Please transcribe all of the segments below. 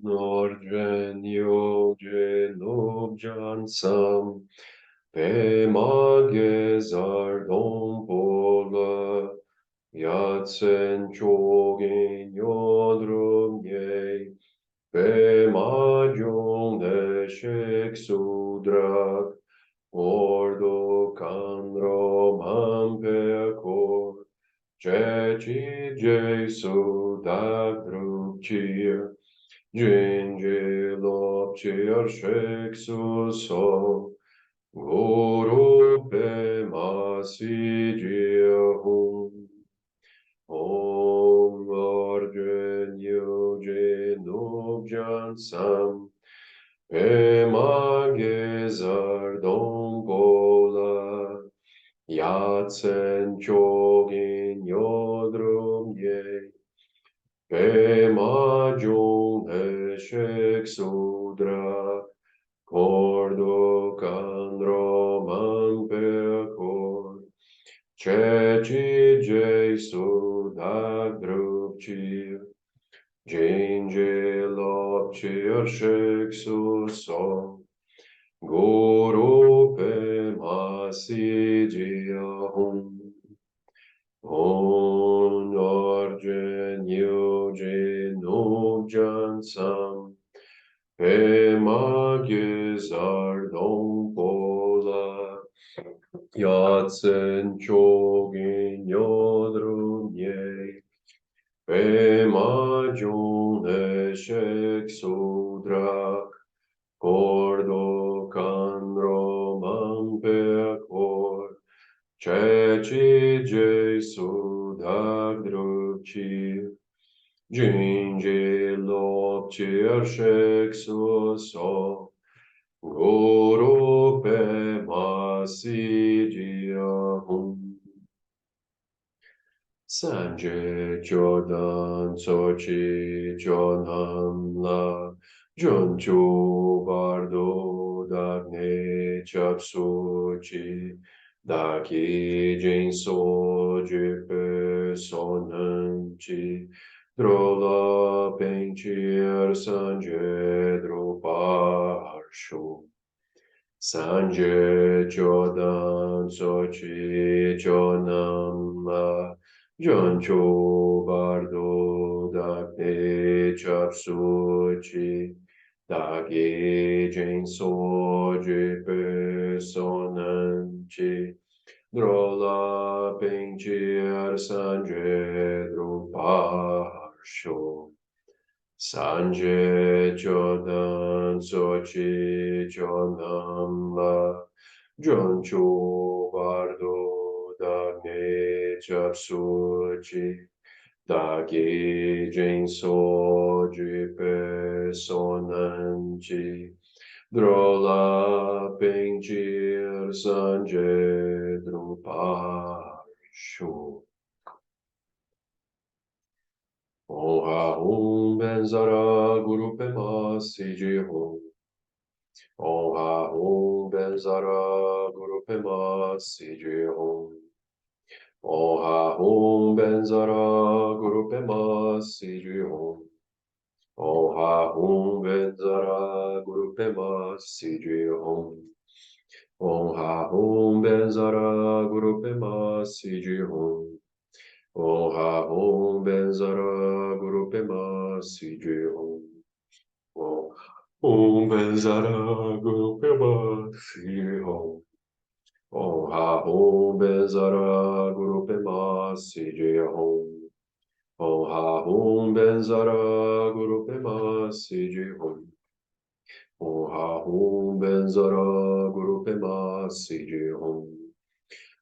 Norgen yoje nobjansam, Pemagezar dompola, Yatsen chogin yodrum ye, Pemajum deshek sudrak, Ordo kanro mampeakor, Chechi jesu dagrupchir, Jinji lopchir sheksuso, Guru pe masijihum. Om Arjun Yoje Nubjan Sam, Pe Magezar Dongola, Yatsen Chogin Yodrum Ye, Pe Majung Eshek Sudra, Cordo Kandro Mampekor, Checi Jesu Dagrupchir, Jinje Lopchir Sheksuso, Guru Pe Masijihum. On Arjen Yoje Nubjan Sam, Pe Magezar Dompola, Yatsen Chogin Yodrum Ye, Pe Majun Eshek Sudrak, Cordo Kandro Mampeakor, Checi Jesu Dagdruchi, Jinji Lopchir Sheksuso, Guru Pe Masijihum. Sanje Jodan Sochi Jonam La, Jonchu Bardo Dagne Chapsuchi, Daki Jinso Jipe Sonanchi, Drola Penchir Sanje Druparshu. Sanje Jodan Sochi Jonam La, Joncho Bardo Dakne Chapsuchi, Dagi Jinso Jipe Sonanchi, Drola Pinchir Sanje Druparsho. Sanje Jodan Sochi Jonam La, Jonchu Bardo Dagne Chapsuchi, Dagi Jinso Jipe Sonanchi, Drola Pinchir Sanje Druparshu. Om Ha-Hum Ben-Zara Guru Pema Siji-Hum. Om Ha-Hum Ben-Zara Guru Pema Siji-Hum. Om Ha-Hum Ben-Zara Guru Pema Siji-Hum. Om Ha-Hum Ben-Zara Guru Pema Siji-Hum. Om Ha-Hum Ben-Zara Guru Pema Siji-Hum. Om Ha-Hum Ben-Zara Guru Pema Siji-Hum. Om Ben-Zara Guru Pema Siji-Hum. Om Ha-Hum Ben-Zara Guru Pema Siji-Hum. Om Ha-Hum Ben-Zara Guru Pema Siji-Hum. Om Ha-Hum Ben-Zara Guru Pema Siji-Hum.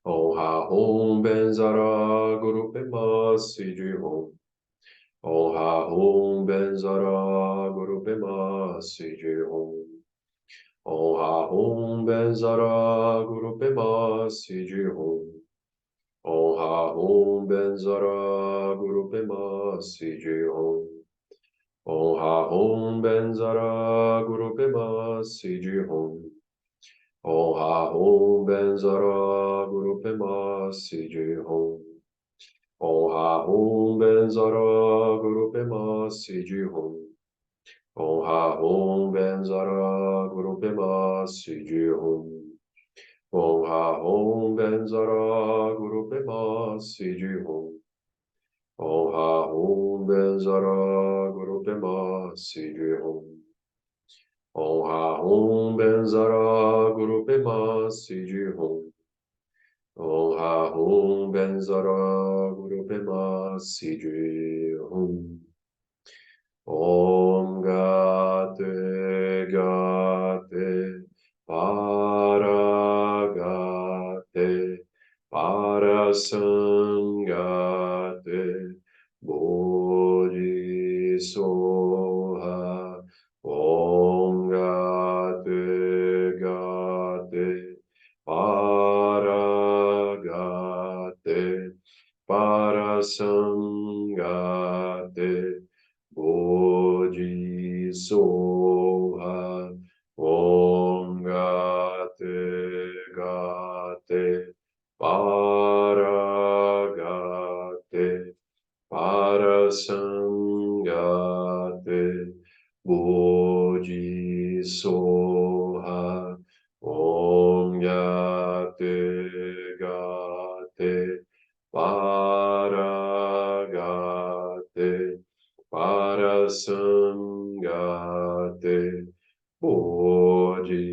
Om Ha-Hum Ben-Zara Guru Pema Siji-Hum. Om Ha-Hum Ben-Zara Guru Pema Siji-Hum. Om Ha-Hum Ben-Zara Guru Pema Siji-Hum. Om Ha-Hum Ben-Zara Guru Pema Siji-Hum. Om Ha-Hum Ben-Zara Guru Pema Siji-Hum. Om Ha-Hum Ben-Zara Guru Pema Siji-Hum. Om Ha Hum Benzara Guru Pema Siji Hum. Om Ha Hum Benzara Guru Pema Siji Hum. Om Ha Hum Benzara Guru Pema Siji Hum. Om Ha Hum Benzara Guru Pema Siji Hum. Om Ha Hum Benzara Guru Pema Siji Hum. Om Ha Hum Benzara Guru Pema Siji Hum. Om Gate Gate Paragate Parasangate Bodhisoha. Om Gate Gate Paragate Parasangate Bodhisoha. Om Gate Gate Paragate Parasangate Bodhisoha.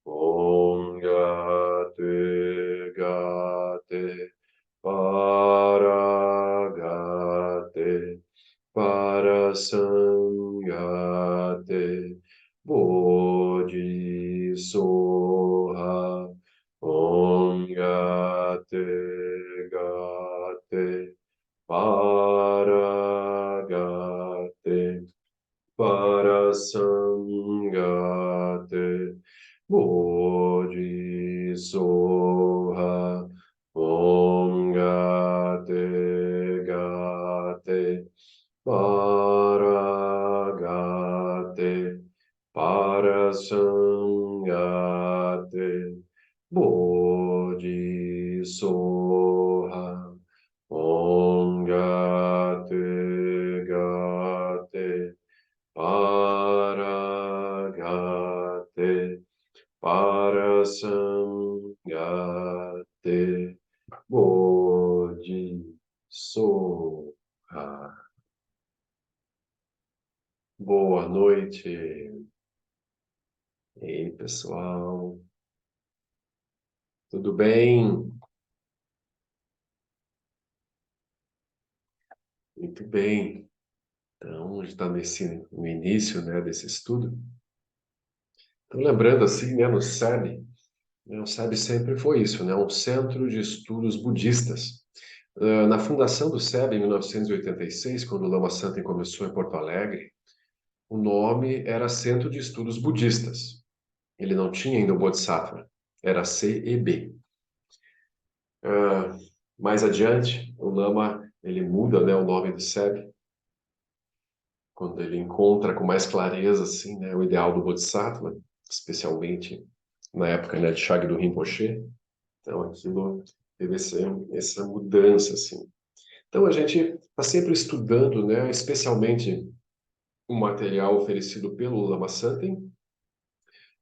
Om Gate Gate Paragate Parasangate Bodhisoha. Om Gate Gate Paragate Parasangate Bodhisoha. Om Gate Gate Paragate Parasangate Bodhisoha. Om Gate Gate Paragate Parasangate Bodhisoha. Om Gate Gate Paragate Parasangate Bodhisoha. Boa noite. Ei, pessoal. Tudo bem? Muito bem. Então, a gente está no início, né, desse estudo. Então, lembrando assim, né, no SEB, né, o SEB sempre foi isso, né, um centro de estudos budistas. Na fundação do SEB, em 1986, quando o Lama Santen começou em Porto Alegre, o nome era Centro de Estudos Budistas. Ele não tinha ainda o Bodhisattva, era CEB. Mais adiante, o Lama ele muda, né, o nome do SEB, quando ele encontra com mais clareza assim, né, o ideal do Bodhisattva, especialmente na época, né, de Shagdu Rinpoche. Então aquilo teve essa mudança assim. Então a gente está sempre estudando, né, especialmente o material oferecido pelo Lama Santen.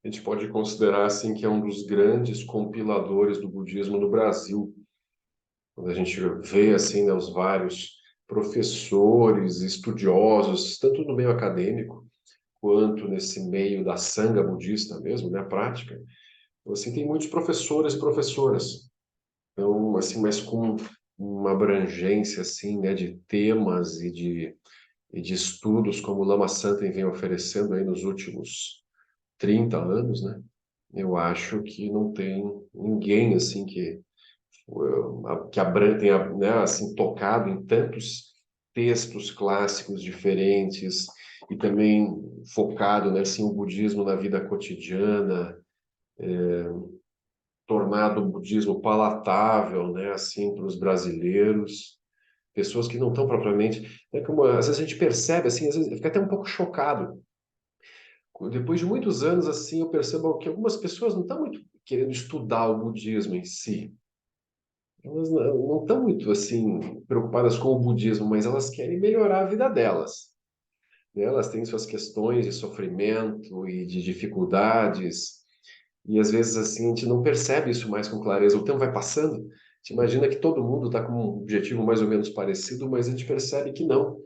A gente pode considerar assim que é um dos grandes compiladores do budismo no Brasil. Quando a gente vê assim, né, os vários professores, estudiosos, tanto no meio acadêmico quanto nesse meio da sanga budista mesmo, né, a prática, então, assim, tem muitos professores e professoras. Então, assim, mas com uma abrangência assim, né, de temas e de estudos como o Lama Santen vem oferecendo aí nos últimos 30 anos, né? Eu acho que não tem ninguém assim que tenha, né, assim, tocado em tantos textos clássicos diferentes e também focado, né, assim, o budismo na vida cotidiana, tornado o budismo palatável, né, assim, para os brasileiros, pessoas que não estão propriamente, né, como às vezes a gente percebe, assim, às vezes fica até um pouco chocado. Depois de muitos anos, assim, eu percebo que algumas pessoas não estão muito querendo estudar o budismo em si. elas não estão muito assim preocupadas com o budismo, mas elas querem melhorar a vida delas, né? Elas têm suas questões de sofrimento e de dificuldades, e às vezes assim a gente não percebe isso mais com clareza. O tempo vai passando, a gente imagina que todo mundo está com um objetivo mais ou menos parecido, mas a gente percebe que não.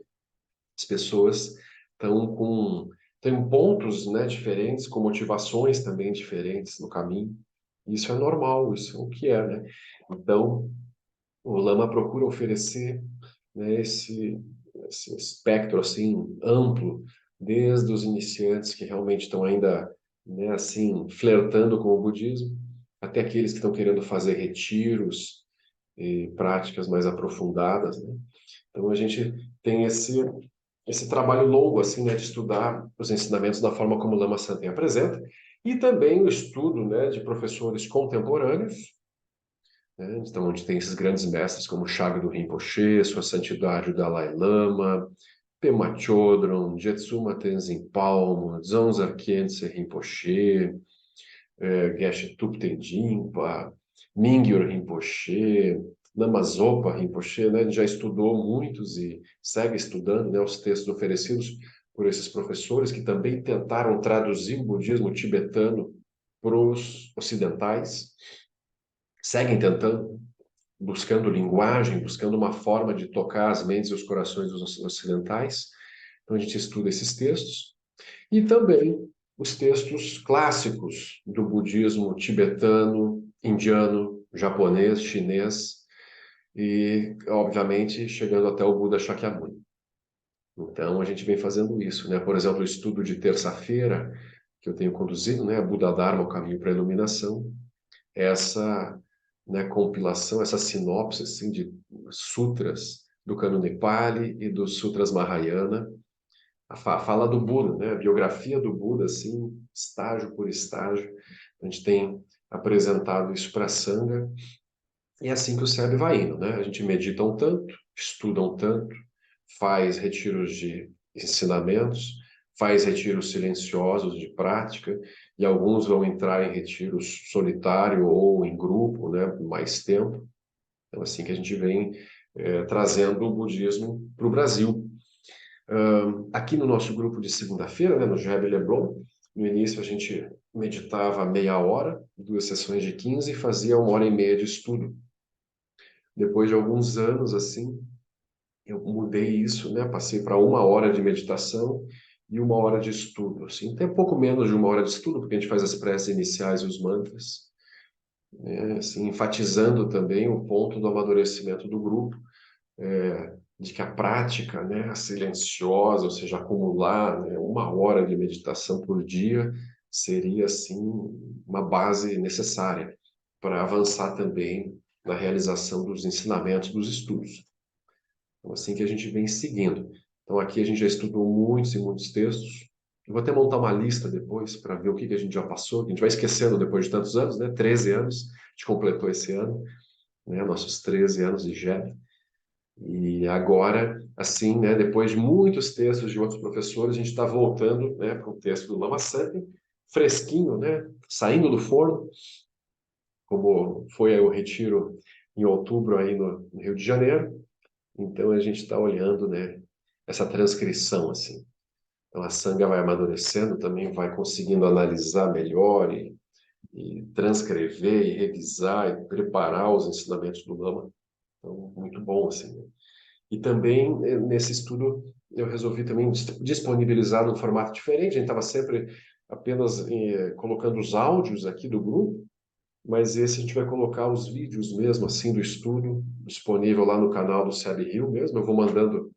As pessoas estão com têm pontos, né, diferentes, com motivações também diferentes no caminho. Isso é normal, isso é o que é, né? Então, o Lama procura oferecer, né, esse espectro assim amplo, desde os iniciantes que realmente estão ainda, né, assim flertando com o budismo, até aqueles que estão querendo fazer retiros e práticas mais aprofundadas, né? Então a gente tem esse trabalho longo assim, né, de estudar os ensinamentos da forma como o Lama Santen apresenta, e também o estudo, né, de professores contemporâneos, né? Então, onde tem esses grandes mestres como Shagdu Rinpoche, Sua Santidade o Dalai Lama, Pema Chodron, Jetsuma Tenzin Palmo, Dzongzar Khyentse Rinpoche, Geshe Thupten Jinpa, Mingyur Rinpoche, Lama Zopa Rinpoche, né? A gente já estudou muitos e segue estudando, né, os textos oferecidos por esses professores que também tentaram traduzir o budismo tibetano para os ocidentais, seguem tentando, buscando linguagem, buscando uma forma de tocar as mentes e os corações dos ocidentais. Então a gente estuda esses textos e também os textos clássicos do budismo tibetano, indiano, japonês, chinês e, obviamente, chegando até o Buda Shakyamuni. Então a gente vem fazendo isso, né? Por exemplo, o estudo de terça-feira que eu tenho conduzido, né, Buda Dharma, o caminho para a iluminação, essa, né, compilação, essa sinopse assim, de sutras do Cânone Pali e dos Sutras Mahayana, a fala do Buda, né, a biografia do Buda, assim, estágio por estágio. A gente tem apresentado isso para a Sangha, e é assim que o SEB vai indo, né? A gente medita um tanto, estuda um tanto, faz retiros de ensinamentos, faz retiros silenciosos de prática, e alguns vão entrar em retiros solitário ou em grupo, né, por mais tempo. Então, assim que a gente vem trazendo o budismo para o Brasil. Aqui no nosso grupo de segunda-feira, né, no Jeb Leblon, no início a gente meditava meia hora, 2 sessões de 15, e fazia 1 hora e meia de estudo. Depois de alguns anos, assim, eu mudei isso, né? Passei para 1 hora de meditação e 1 hora de estudo. Assim, tem pouco menos de 1 hora de estudo, porque a gente faz as preces iniciais e os mantras, né? Assim, enfatizando também o ponto do amadurecimento do grupo, de que a prática, né, a silenciosa, ou seja, acumular, né, 1 hora de meditação por dia, seria assim uma base necessária para avançar também na realização dos ensinamentos dos estudos. Então, assim que a gente vem seguindo. Então, aqui a gente já estudou muitos e muitos textos. Eu vou até montar uma lista depois para ver o que a gente já passou. A gente vai esquecendo depois de tantos anos, né? 13 anos, a gente completou esse ano, né? Nossos 13 anos de JEP. E agora, assim, né? Depois de muitos textos de outros professores, a gente está voltando, né, para o texto do Lama Santen, fresquinho, né? Saindo do forno, como foi aí o retiro em outubro aí no Rio de Janeiro. Então a gente está olhando, né, essa transcrição assim. Então a sanga vai amadurecendo, também vai conseguindo analisar melhor e transcrever e revisar e preparar os ensinamentos do Lama. Então muito bom assim, né? E também nesse estudo eu resolvi também disponibilizar num formato diferente. A gente estava sempre apenas colocando os áudios aqui do grupo, mas esse a gente vai colocar os vídeos mesmo assim do estudo disponível lá no canal do SEB Rio mesmo. Eu vou mandando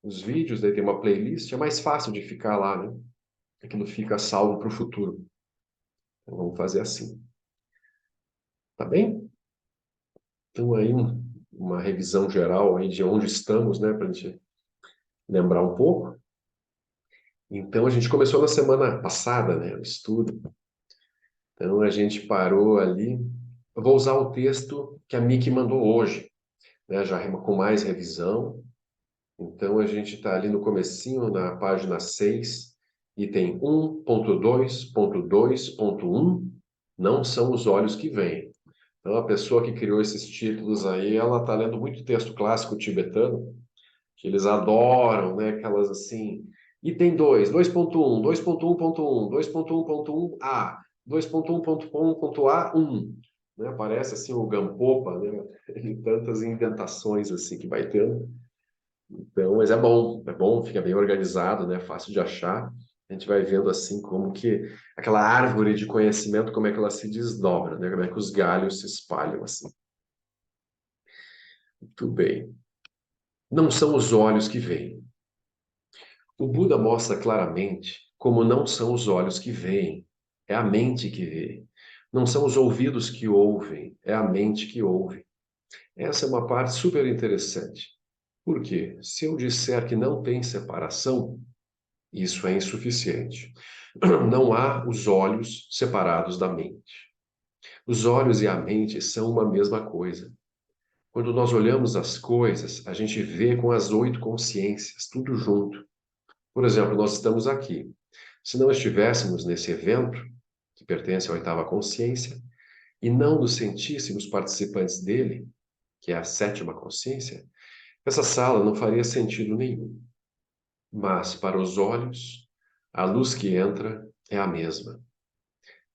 os vídeos, daí tem uma playlist, é mais fácil de ficar lá, né? Aquilo fica salvo para o futuro. Então vamos fazer assim, tá bem? Então aí uma revisão geral aí de onde estamos, né, para a gente lembrar um pouco. Então a gente começou na semana passada, né, o estudo. Então a gente parou ali. Eu vou usar o texto que a Miki mandou hoje, né, já com mais revisão. Então a gente está ali no comecinho, na página 6, item 1.2.2.1, não são os olhos que veem. Então, a pessoa que criou esses títulos aí, ela está lendo muito texto clássico tibetano, que eles adoram, né? Aquelas assim. Item 2, 2.1, 2.1.1, 2.1.1a, 2.1.1.a, 1. Né? Parece assim o Gampopa, né? E tantas indentações assim que vai tendo. Então, mas é bom, fica bem organizado, né? Fácil de achar. A gente vai vendo assim como que aquela árvore de conhecimento, como é que ela se desdobra, né? Como é que os galhos se espalham assim. Muito bem. Não são os olhos que veem. O Buda mostra claramente como não são os olhos que veem, é a mente que vê. Não são os ouvidos que ouvem, é a mente que ouve. Essa é uma parte super interessante. Por quê? Se eu disser que não tem separação, isso é insuficiente. Não há os olhos separados da mente. Os olhos e a mente são uma mesma coisa. Quando nós olhamos as coisas, a gente vê com as 8 consciências, tudo junto. Por exemplo, nós estamos aqui. Se não estivéssemos nesse evento, que pertence à oitava consciência, e não nos sentíssemos participantes dele, que é a sétima consciência, essa sala não faria sentido nenhum. Mas, para os olhos, a luz que entra é a mesma.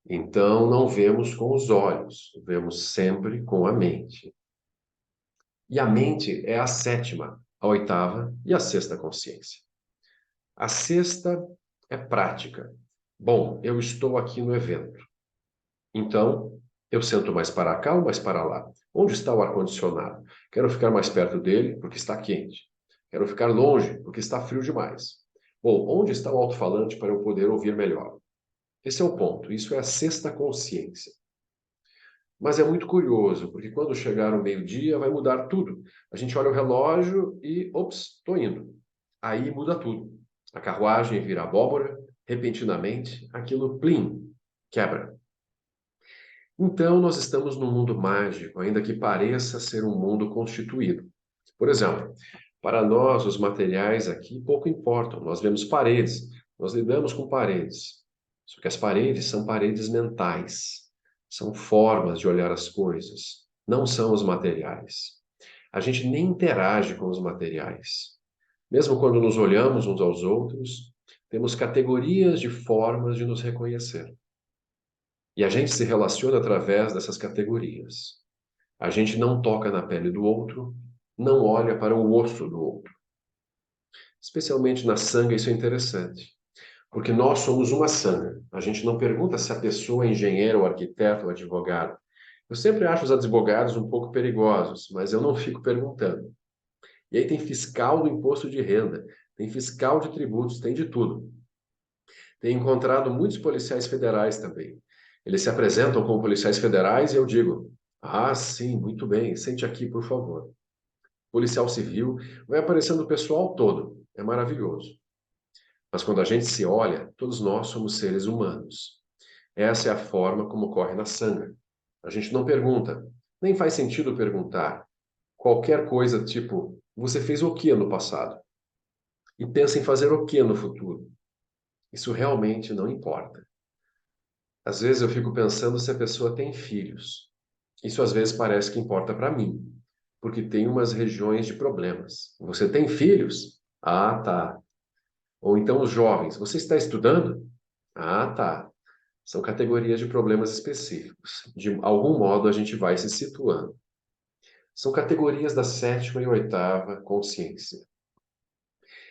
Então, não vemos com os olhos, vemos sempre com a mente. E a mente é a sétima, a oitava e a sexta consciência. A sexta é prática. Bom, eu estou aqui no evento. Então, eu sento mais para cá ou mais para lá? Onde está o ar-condicionado? Quero ficar mais perto dele porque está quente. Quero ficar longe porque está frio demais. Bom, onde está o alto-falante para eu poder ouvir melhor? Esse é o ponto. Isso é a sexta consciência. Mas é muito curioso, porque quando chegar o meio-dia vai mudar tudo. A gente olha o relógio e, ops, estou indo. Aí muda tudo. A carruagem vira abóbora, repentinamente, aquilo, plim, quebra. Então, nós estamos num mundo mágico, ainda que pareça ser um mundo constituído. Por exemplo, para nós, os materiais aqui pouco importam. Nós vemos paredes, nós lidamos com paredes. Só que as paredes são paredes mentais, são formas de olhar as coisas, não são os materiais. A gente nem interage com os materiais. Mesmo quando nos olhamos uns aos outros, temos categorias de formas de nos reconhecer. E a gente se relaciona através dessas categorias. A gente não toca na pele do outro, não olha para o osso do outro. Especialmente na sanga, isso é interessante, porque nós somos uma sanga. A gente não pergunta se a pessoa é engenheiro, ou arquiteto, ou advogado. Eu sempre acho os advogados um pouco perigosos, mas eu não fico perguntando. E aí tem fiscal do imposto de renda, tem fiscal de tributos, tem de tudo. Tenho encontrado muitos policiais federais também. Eles se apresentam como policiais federais e eu digo: ah, sim, muito bem, sente aqui, por favor. Policial civil, vai aparecendo o pessoal todo, é maravilhoso. Mas quando a gente se olha, todos nós somos seres humanos. Essa é a forma como ocorre na sanga. A gente não pergunta, nem faz sentido perguntar qualquer coisa tipo: você fez o que no passado? E pensa em fazer o que no futuro? Isso realmente não importa. Às vezes eu fico pensando se a pessoa tem filhos. Isso às vezes parece que importa para mim, porque tem umas regiões de problemas. Você tem filhos? Ah, tá. Ou então os jovens, você está estudando? Ah, tá. São categorias de problemas específicos. De algum modo a gente vai se situando. São categorias da sétima e oitava consciência.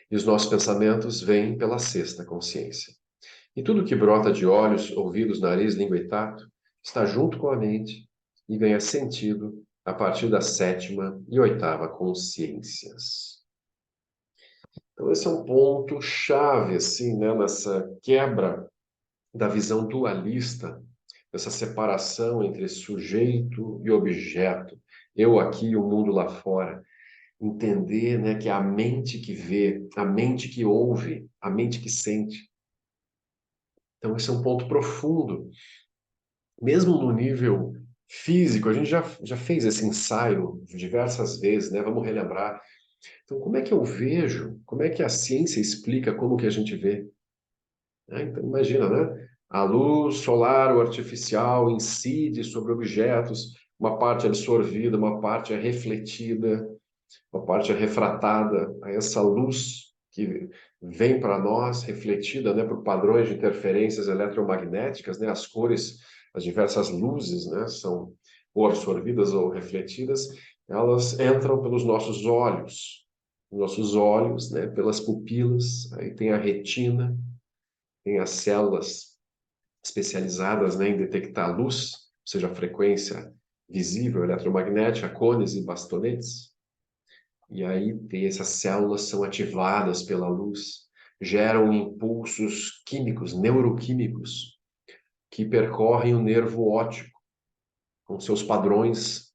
E os nossos pensamentos vêm pela sexta consciência. E tudo que brota de olhos, ouvidos, nariz, língua e tato está junto com a mente e ganha sentido a partir da sétima e oitava consciências. Então esse é um ponto chave assim, né, nessa quebra da visão dualista, dessa separação entre sujeito e objeto, eu aqui e o mundo lá fora. Entender, né, que é a mente que vê, a mente que ouve, a mente que sente. Então esse é um ponto profundo. Mesmo no nível físico, a gente já fez esse ensaio diversas vezes, né? Vamos relembrar. Então, como é que eu vejo? Como é que a ciência explica como que a gente vê? Né? Então, imagina, né? A luz solar ou artificial incide sobre objetos, uma parte é absorvida, uma parte é refletida, uma parte é refratada a essa luz que vem para nós, refletida, né, por padrões de interferências eletromagnéticas, né, as cores, as diversas luzes, né, são ou absorvidas ou refletidas, elas entram pelos nossos olhos, né, pelas pupilas, aí tem a retina, tem as células especializadas, né, em detectar luz, ou seja, a frequência visível eletromagnética, cones e bastonetes. E aí essas células são ativadas pela luz, geram impulsos químicos, neuroquímicos, que percorrem o nervo óptico com seus padrões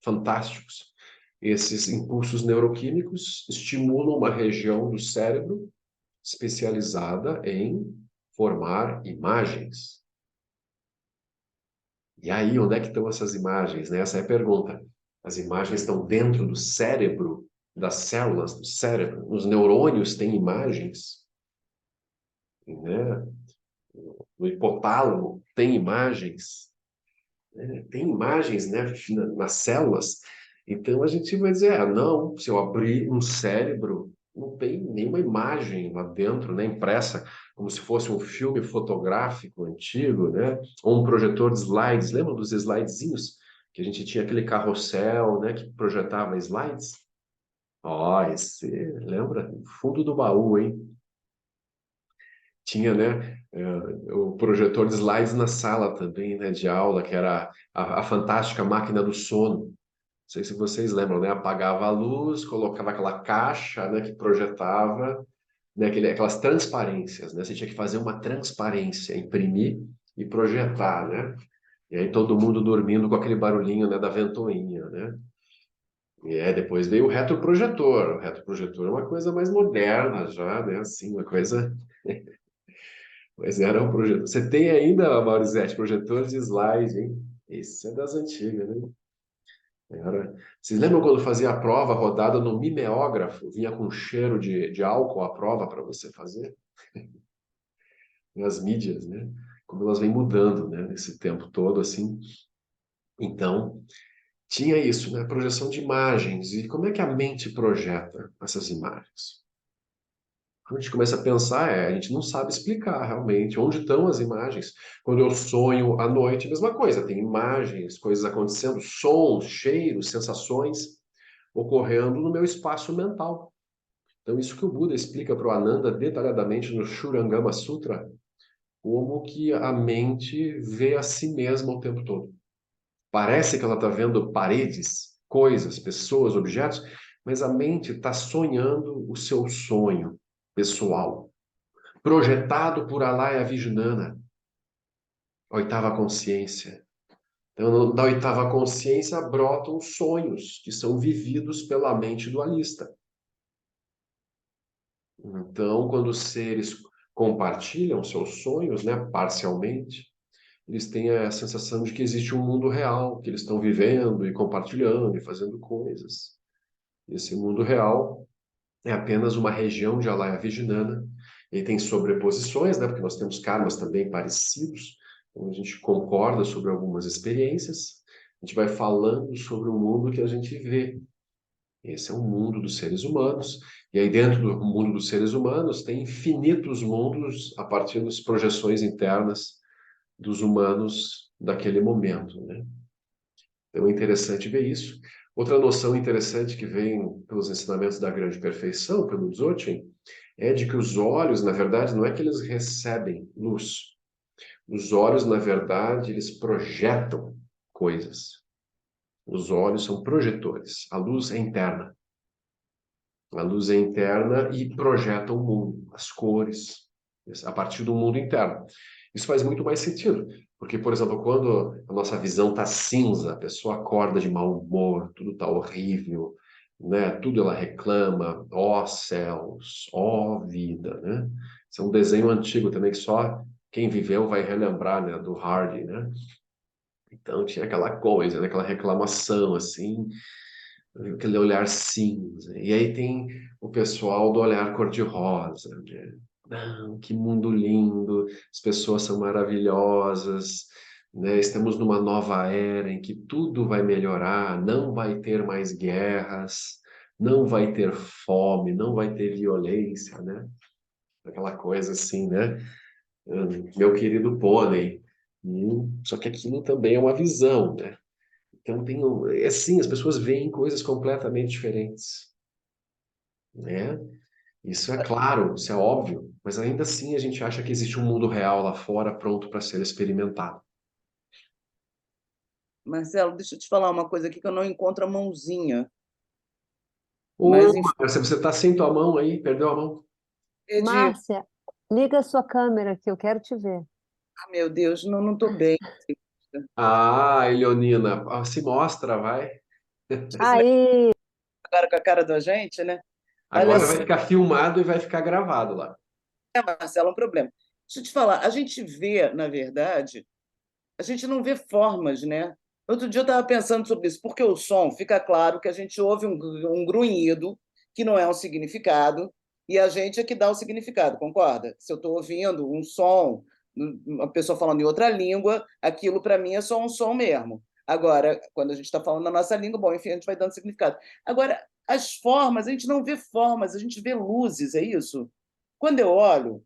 fantásticos. Esses impulsos neuroquímicos estimulam uma região do cérebro especializada em formar imagens. E aí, onde é que estão essas imagens, né? Essa é a pergunta. As imagens estão dentro do cérebro, das células do cérebro. Os neurônios têm imagens, né? O hipotálamo tem imagens, né? Tem imagens, né, nas células. Então a gente vai dizer, não, se eu abrir um cérebro, não tem nenhuma imagem lá dentro, né, impressa, como se fosse um filme fotográfico antigo, né, ou um projetor de slides. Lembra dos slidezinhos? Que a gente tinha aquele carrossel, né, que projetava slides? Ó, esse, lembra? Fundo do baú, hein? Tinha, né, o projetor de slides na sala também, né, de aula, que era a fantástica máquina do sono. Não sei se vocês lembram, né? Apagava a luz, colocava aquela caixa, né, que projetava, né, aquelas transparências, né? Você tinha que fazer uma transparência, imprimir e projetar, né? E aí todo mundo dormindo com aquele barulhinho, né, da ventoinha, né? E depois veio o retroprojetor. O retroprojetor é uma coisa mais moderna já, né? Assim, uma coisa. Mas era um projetor. Você tem ainda, Maurizete, projetor de slide, hein? Esse é das antigas, né? Vocês lembram quando fazia a prova rodada no mimeógrafo? Vinha com cheiro de álcool a prova para você fazer? Nas mídias, né? Como elas vêm mudando, né? Nesse tempo todo, assim. Então, tinha isso, né? Projeção de imagens. E como é que a mente projeta essas imagens? Quando a gente começa a pensar, a gente não sabe explicar realmente onde estão as imagens. Quando eu sonho à noite, mesma coisa, tem imagens, coisas acontecendo, sons, cheiros, sensações ocorrendo no meu espaço mental. Então, isso que o Buda explica para o Ananda detalhadamente no Shurangama Sutra, como que a mente vê a si mesma o tempo todo. Parece que ela está vendo paredes, coisas, pessoas, objetos, mas a mente está sonhando o seu sonho pessoal, projetado por Alaya Vijnana, a oitava consciência. Então, da oitava consciência brotam sonhos que são vividos pela mente dualista. Então, quando os seres compartilham seus sonhos, né, parcialmente, eles têm a sensação de que existe um mundo real, que eles estão vivendo e compartilhando e fazendo coisas. Esse mundo real é apenas uma região de Alaya Vijnana. Ele tem sobreposições, né, porque nós temos karmas também parecidos, então a gente concorda sobre algumas experiências, a gente vai falando sobre o mundo que a gente vê. Esse é o mundo dos seres humanos. E aí, dentro do mundo dos seres humanos, tem infinitos mundos a partir das projeções internas dos humanos daquele momento, né? Então é interessante ver isso. Outra noção interessante que vem pelos ensinamentos da grande perfeição, pelo Dzogchen, é de que os olhos, na verdade, não é que eles recebem luz. Os olhos, na verdade, eles projetam coisas. Os olhos são projetores. A luz é interna. A luz é interna e projeta o mundo, as cores, a partir do mundo interno. Isso faz muito mais sentido, porque, por exemplo, quando a nossa visão está cinza, a pessoa acorda de mau humor, tudo está horrível, né? Tudo ela reclama, ó céus, ó vida, né? Isso é um desenho antigo também que só quem viveu vai relembrar, né? Do Hardy, né? Então tinha aquela coisa, né? Aquela reclamação assim, aquele olhar cinza. E aí tem o pessoal do olhar cor-de-rosa, né? Não, que mundo lindo, as pessoas são maravilhosas, né? Estamos numa nova era em que tudo vai melhorar, não vai ter mais guerras, não vai ter fome, não vai ter violência, né? Aquela coisa assim, né? Meu querido pônei. Só que aquilo também é uma visão, né? Então é assim, as pessoas veem coisas completamente diferentes, né? Isso é claro, isso é óbvio, mas ainda assim a gente acha que existe um mundo real lá fora pronto para ser experimentado. Marcelo, deixa eu te falar uma coisa aqui que eu não encontro a mãozinha. Ô, Mas, enfim, Márcia, você está sem tua mão aí? Perdeu a mão? perdi. Márcia, liga a sua câmera que eu quero te ver. Ah, meu Deus, não estou bem. Ah, Eleonina, se mostra, vai. Você Aí, agora com a cara da gente, né? Olha Agora vai só, ficar filmado e vai ficar gravado lá. Marcelo, é um problema. Deixa eu te falar, a gente vê, na verdade, a gente não vê formas, né? Outro dia eu estava pensando sobre isso, porque o som fica claro que a gente ouve um grunhido que não é um significado, e a gente é que dá o significado, concorda? Se eu estou ouvindo um som, uma pessoa falando em outra língua, aquilo para mim é só um som mesmo. Agora, quando a gente está falando na nossa língua, bom, enfim, a gente vai dando significado. Agora, as formas, a gente não vê formas, a gente vê luzes, é isso? Quando eu olho,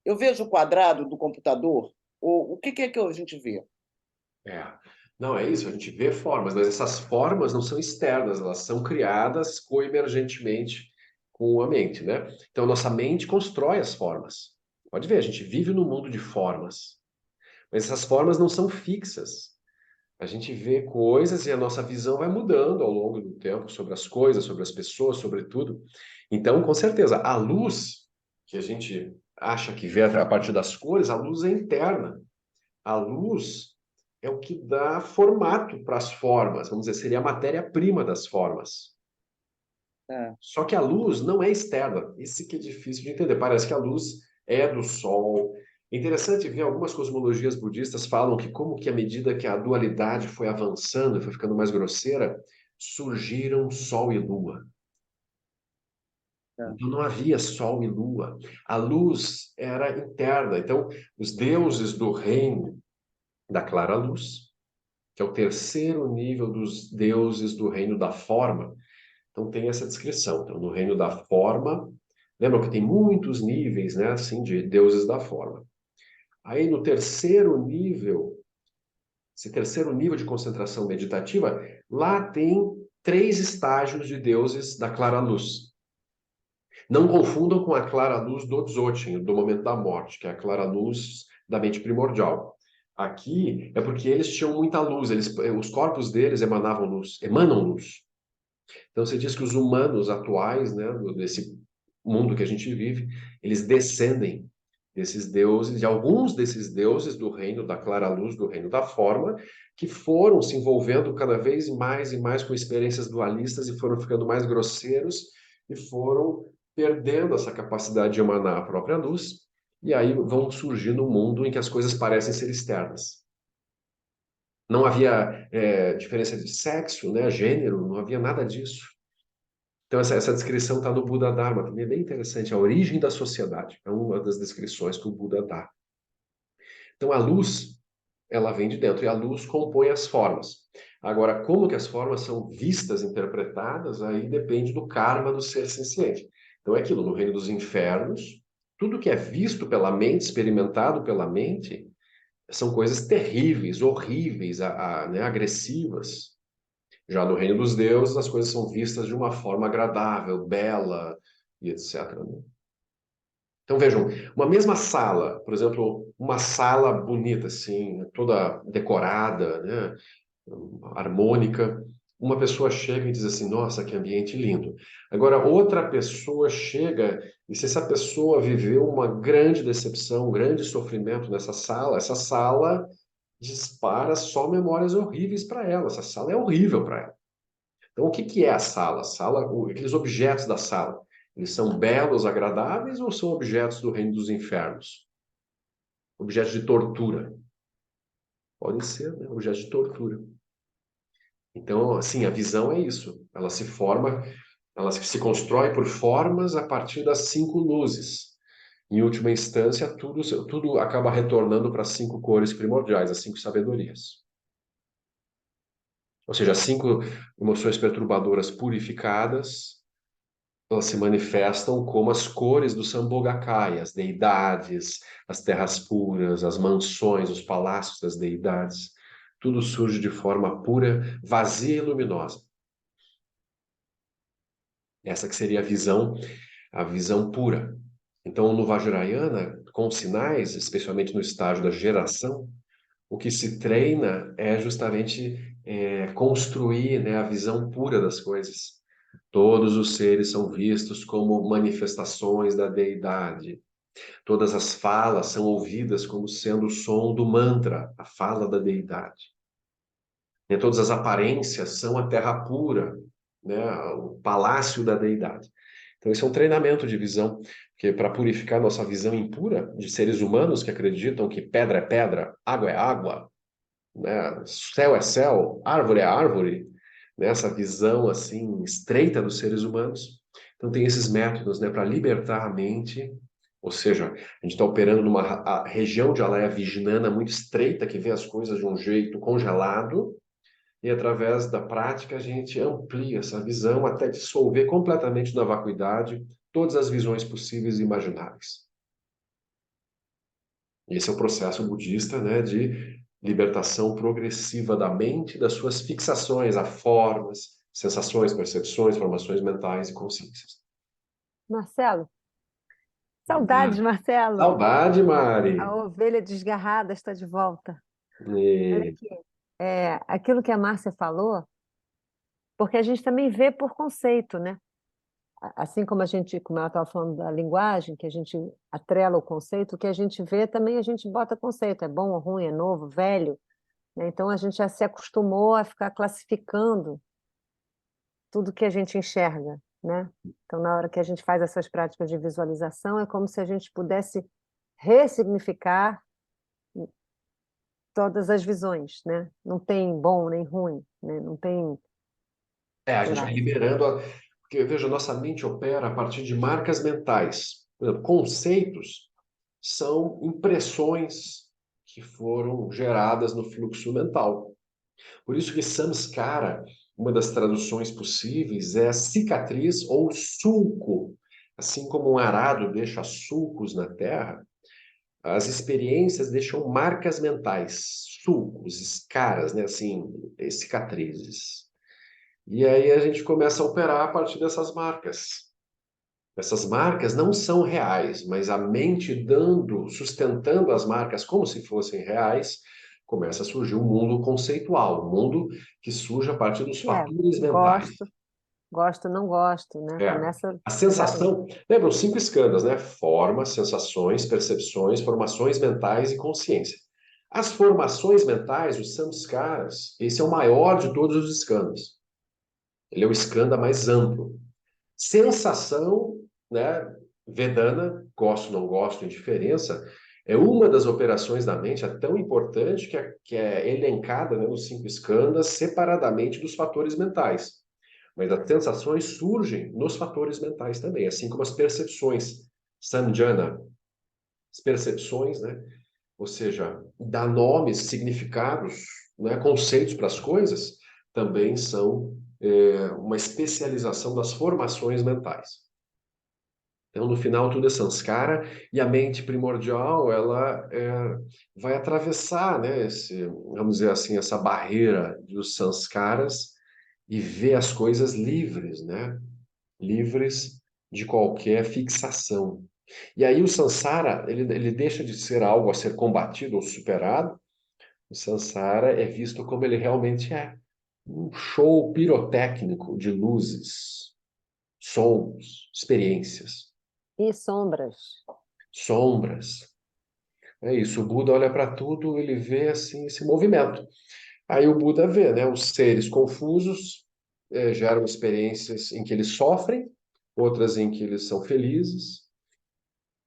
eu vejo o quadrado do computador, o que é que a gente vê? É. Não, é isso, a gente vê formas, mas essas formas não são externas, elas são criadas coemergentemente com a mente, né? Então, nossa mente constrói as formas. Pode ver, a gente vive num mundo de formas, mas essas formas não são fixas. A gente vê coisas e a nossa visão vai mudando ao longo do tempo sobre as coisas, sobre as pessoas, sobre tudo. Então, com certeza, a luz que a gente acha que vê a partir das cores, a luz é interna. A luz é o que dá formato para as formas, vamos dizer, seria a matéria-prima das formas. É. Só que a luz não é externa. Isso que é difícil de entender. Parece que a luz é do sol. É interessante ver algumas cosmologias budistas falam que como que à medida que a dualidade foi avançando, foi ficando mais grosseira, surgiram sol e lua. É. Então não havia sol e lua. A luz era interna. Então os deuses do reino da clara luz, que é o terceiro nível dos deuses do reino da forma. Então tem essa descrição. Então, no reino da forma, lembra que tem muitos níveis, né, assim, de deuses da forma. Aí no terceiro nível, esse terceiro nível de concentração meditativa, lá tem três estágios de deuses da clara luz. Não confundam com a clara luz do Dzogchen, do momento da morte, que é a clara luz da mente primordial. Aqui é porque eles tinham muita luz, os corpos deles emanavam luz, emanam luz. Então, você diz que os humanos atuais, né, desse mundo que a gente vive, eles descendem desses deuses, de alguns desses deuses do reino da clara luz, do reino da forma, que foram se envolvendo cada vez mais e mais com experiências dualistas e foram ficando mais grosseiros e foram perdendo essa capacidade de emanar a própria luz, e aí vão surgindo um mundo em que as coisas parecem ser externas. Não havia diferença de sexo, né, gênero, não havia nada disso. Então, essa descrição está no Buda Dharma, também é bem interessante. A origem da sociedade é uma das descrições que o Buda dá. Então, a luz, ela vem de dentro, e a luz compõe as formas. Agora, como que as formas são vistas, interpretadas, aí depende do karma do ser senciente. Então, é aquilo, no reino dos infernos, tudo que é visto pela mente, experimentado pela mente, são coisas terríveis, horríveis, né, agressivas. Já no reino dos deuses, as coisas são vistas de uma forma agradável, bela e etc, né? Então vejam, uma mesma sala, por exemplo, uma sala bonita assim, toda decorada, né, harmônica, uma pessoa chega e diz assim: "Nossa, que ambiente lindo". Agora outra pessoa chega e se essa pessoa viveu uma grande decepção, um grande sofrimento nessa sala, essa sala dispara só memórias horríveis para ela. Essa sala é horrível para ela. Então, o que que é a sala? A sala, aqueles objetos da sala, eles são belos, agradáveis ou são objetos do reino dos infernos? Objetos de tortura. Podem ser, né? Objetos de tortura. Então, assim, a visão é isso. Ela se forma, ela se constrói por formas a partir das cinco luzes. Em última instância, tudo acaba retornando para as 5 cores primordiais, as 5 sabedorias. Ou seja, as 5 emoções perturbadoras purificadas, elas se manifestam como as cores do Sambhogakaya, as deidades, as terras puras, as mansões, os palácios das deidades. Tudo surge de forma pura, vazia e luminosa. Essa que seria a visão pura. Então, no Vajrayana, com sinais, especialmente no estágio da geração, o que se treina é justamente construir, né, a visão pura das coisas. Todos os seres são vistos como manifestações da deidade. Todas as falas são ouvidas como sendo o som do mantra, a fala da deidade. E todas as aparências são a terra pura, né, o palácio da deidade. Então, esse é um treinamento de visão, que para purificar nossa visão impura de seres humanos que acreditam que pedra é pedra, água é água, né, céu é céu, árvore é árvore, né, essa visão assim estreita dos seres humanos. Então, tem esses métodos, né, para libertar a mente. Ou seja, a gente está operando numa região de Alaya Vijnana muito estreita, que vê as coisas de um jeito congelado, e através da prática a gente amplia essa visão até dissolver completamente na vacuidade todas as visões possíveis e imagináveis. Esse é o processo budista, né, de libertação progressiva da mente, das suas fixações a formas, sensações, percepções, formações mentais e consciências. Marcelo, saudades, Marcelo. Saudade, Mari! A ovelha desgarrada está de volta. Olha E... aqui, aquilo que a Márcia falou, porque a gente também vê por conceito, né? Assim como ela estava falando da linguagem, que a gente atrela o conceito, o que a gente vê também a gente bota conceito, é bom ou ruim, é novo, velho, né? Então a gente já se acostumou a ficar classificando tudo que a gente enxerga, né? Então na hora que a gente faz essas práticas de visualização, é como se a gente pudesse ressignificar todas as visões, né? Não tem bom nem ruim, né? Não tem, a sei gente lá. vai liberando, porque veja, nossa mente opera a partir de marcas mentais. Por exemplo, conceitos são impressões que foram geradas no fluxo mental. Por isso que samskara, uma das traduções possíveis, é cicatriz ou sulco. Assim como um arado deixa sulcos na terra, as experiências deixam marcas mentais, sulcos, escaras, né? Assim, cicatrizes. E aí a gente começa a operar a partir dessas marcas. Essas marcas não são reais, mas a mente sustentando as marcas como se fossem reais, começa a surgir um mundo conceitual, um mundo que surge a partir dos fatores mentais. Gosto, não gosto, né? É. Começa A já aí. sensação, lembra os 5 skandhas, né? Formas, sensações, percepções, formações mentais e consciência. As formações mentais, os samskaras, esse é o maior de todos os skandhas. Ele é o skandha mais amplo. Sensação, né? Vedana, gosto, não gosto, indiferença, é uma das operações da mente, é tão importante que é elencada, né, nos 5 skandhas separadamente dos fatores mentais. Mas as sensações surgem nos fatores mentais também, assim como as percepções, samjana, as percepções, né? Ou seja, dar nomes, significados, né, conceitos para as coisas, também são uma especialização das formações mentais. Então, no final, tudo é samskara, e a mente primordial, ela vai atravessar, né, vamos dizer assim, essa barreira dos sanskaras e ver as coisas livres, né? Livres de qualquer fixação. E aí o samsara, ele deixa de ser algo a ser combatido ou superado. O samsara é visto como ele realmente é. Um show pirotécnico de luzes, sons, experiências, E sombras. sombras. É isso, o Buda olha para tudo, ele vê assim esse movimento. Aí o Buda vê, né, os seres confusos geram experiências em que eles sofrem, outras em que eles são felizes.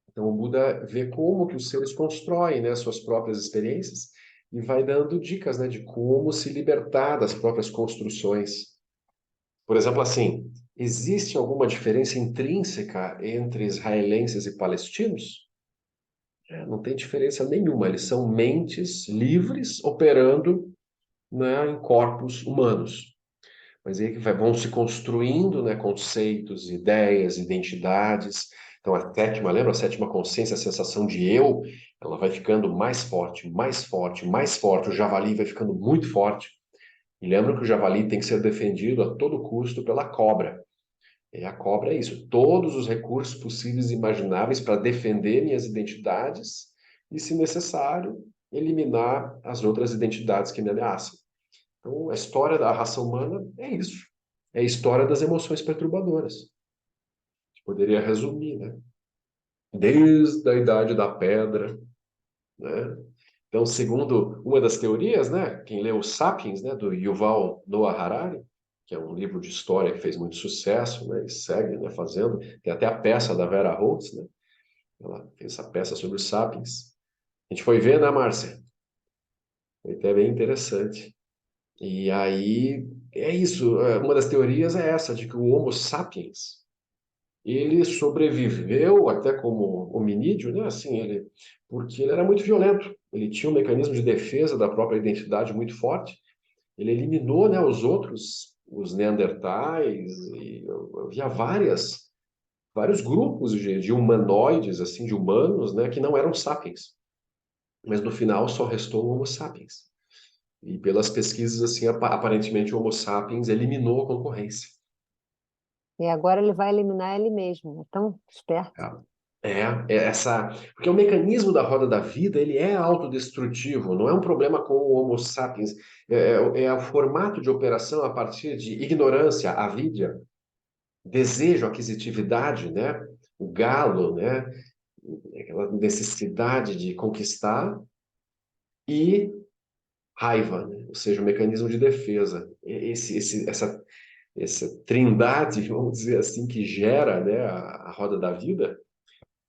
Então o Buda vê como que os seres constroem, né, suas próprias experiências e vai dando dicas, né, de como se libertar das próprias construções. Por exemplo, assim, existe alguma diferença intrínseca entre israelenses e palestinos? Não tem diferença nenhuma. Eles são mentes livres operando, né, em corpos humanos. Mas aí que vão se construindo, né, conceitos, ideias, identidades. Então a sétima, lembra? A sétima consciência, a sensação de eu, ela vai ficando mais forte, mais forte, mais forte. O javali vai ficando muito forte. E lembra que o javali tem que ser defendido a todo custo pela cobra. E a cobra é isso, todos os recursos possíveis e imagináveis para defender minhas identidades e, se necessário, eliminar as outras identidades que me ameaçam. Então, a história da raça humana é isso. É a história das emoções perturbadoras. A gente poderia resumir, né? Desde a idade da pedra, né? Então, segundo uma das teorias, né, quem leu Sapiens, né, do Yuval Noah Harari, que é um livro de história que fez muito sucesso, né, e segue, né, fazendo, tem até a peça da Vera Holtz, né, ela fez essa peça sobre os Sapiens. A gente foi ver, né, Márcia? Foi até bem interessante. E aí, é isso, uma das teorias é essa, de que o Homo sapiens, ele sobreviveu até como hominídeo, né? Assim, porque ele era muito violento. Ele tinha um mecanismo de defesa da própria identidade muito forte. Ele eliminou, né, os outros, os neandertais, e havia vários grupos de humanoides, assim, de humanos, né, que não eram sapiens. Mas no final só restou o Homo sapiens. E pelas pesquisas, assim, aparentemente o Homo sapiens eliminou a concorrência. E agora ele vai eliminar ele mesmo. É tão esperto. Porque o mecanismo da roda da vida, ele é autodestrutivo, não é um problema com o Homo sapiens, é o formato de operação a partir de ignorância, avidia, desejo, aquisitividade, né? O galo, né? Aquela necessidade de conquistar e raiva, né? Ou seja, o mecanismo de defesa. Essa trindade, vamos dizer assim, que gera, né, a roda da vida,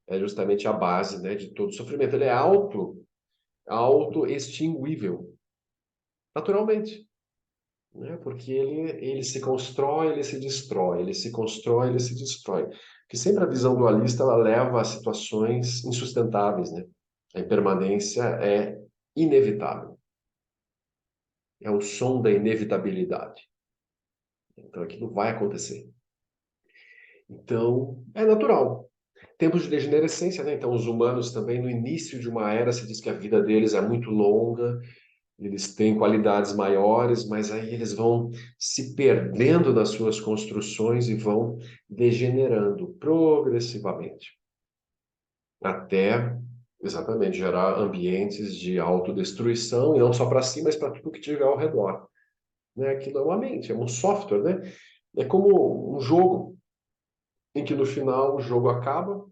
é justamente a base, né, de todo sofrimento. Ele é auto-extinguível, naturalmente, né? Porque ele se constrói, ele se destrói, ele se constrói, ele se destrói. Porque sempre a visão dualista ela leva a situações insustentáveis, né? A impermanência é inevitável. É o som da inevitabilidade. Então aquilo vai acontecer. Então, é natural. Tempos de degenerescência, né? Então, os humanos também, no início de uma era, se diz que a vida deles é muito longa, eles têm qualidades maiores, mas aí eles vão se perdendo nas suas construções e vão degenerando progressivamente, até exatamente gerar ambientes de autodestruição, e não só para si, mas para tudo que tiver ao redor. Né? Aquilo é uma mente, é um software, né? É como um jogo, em que no final o jogo acaba,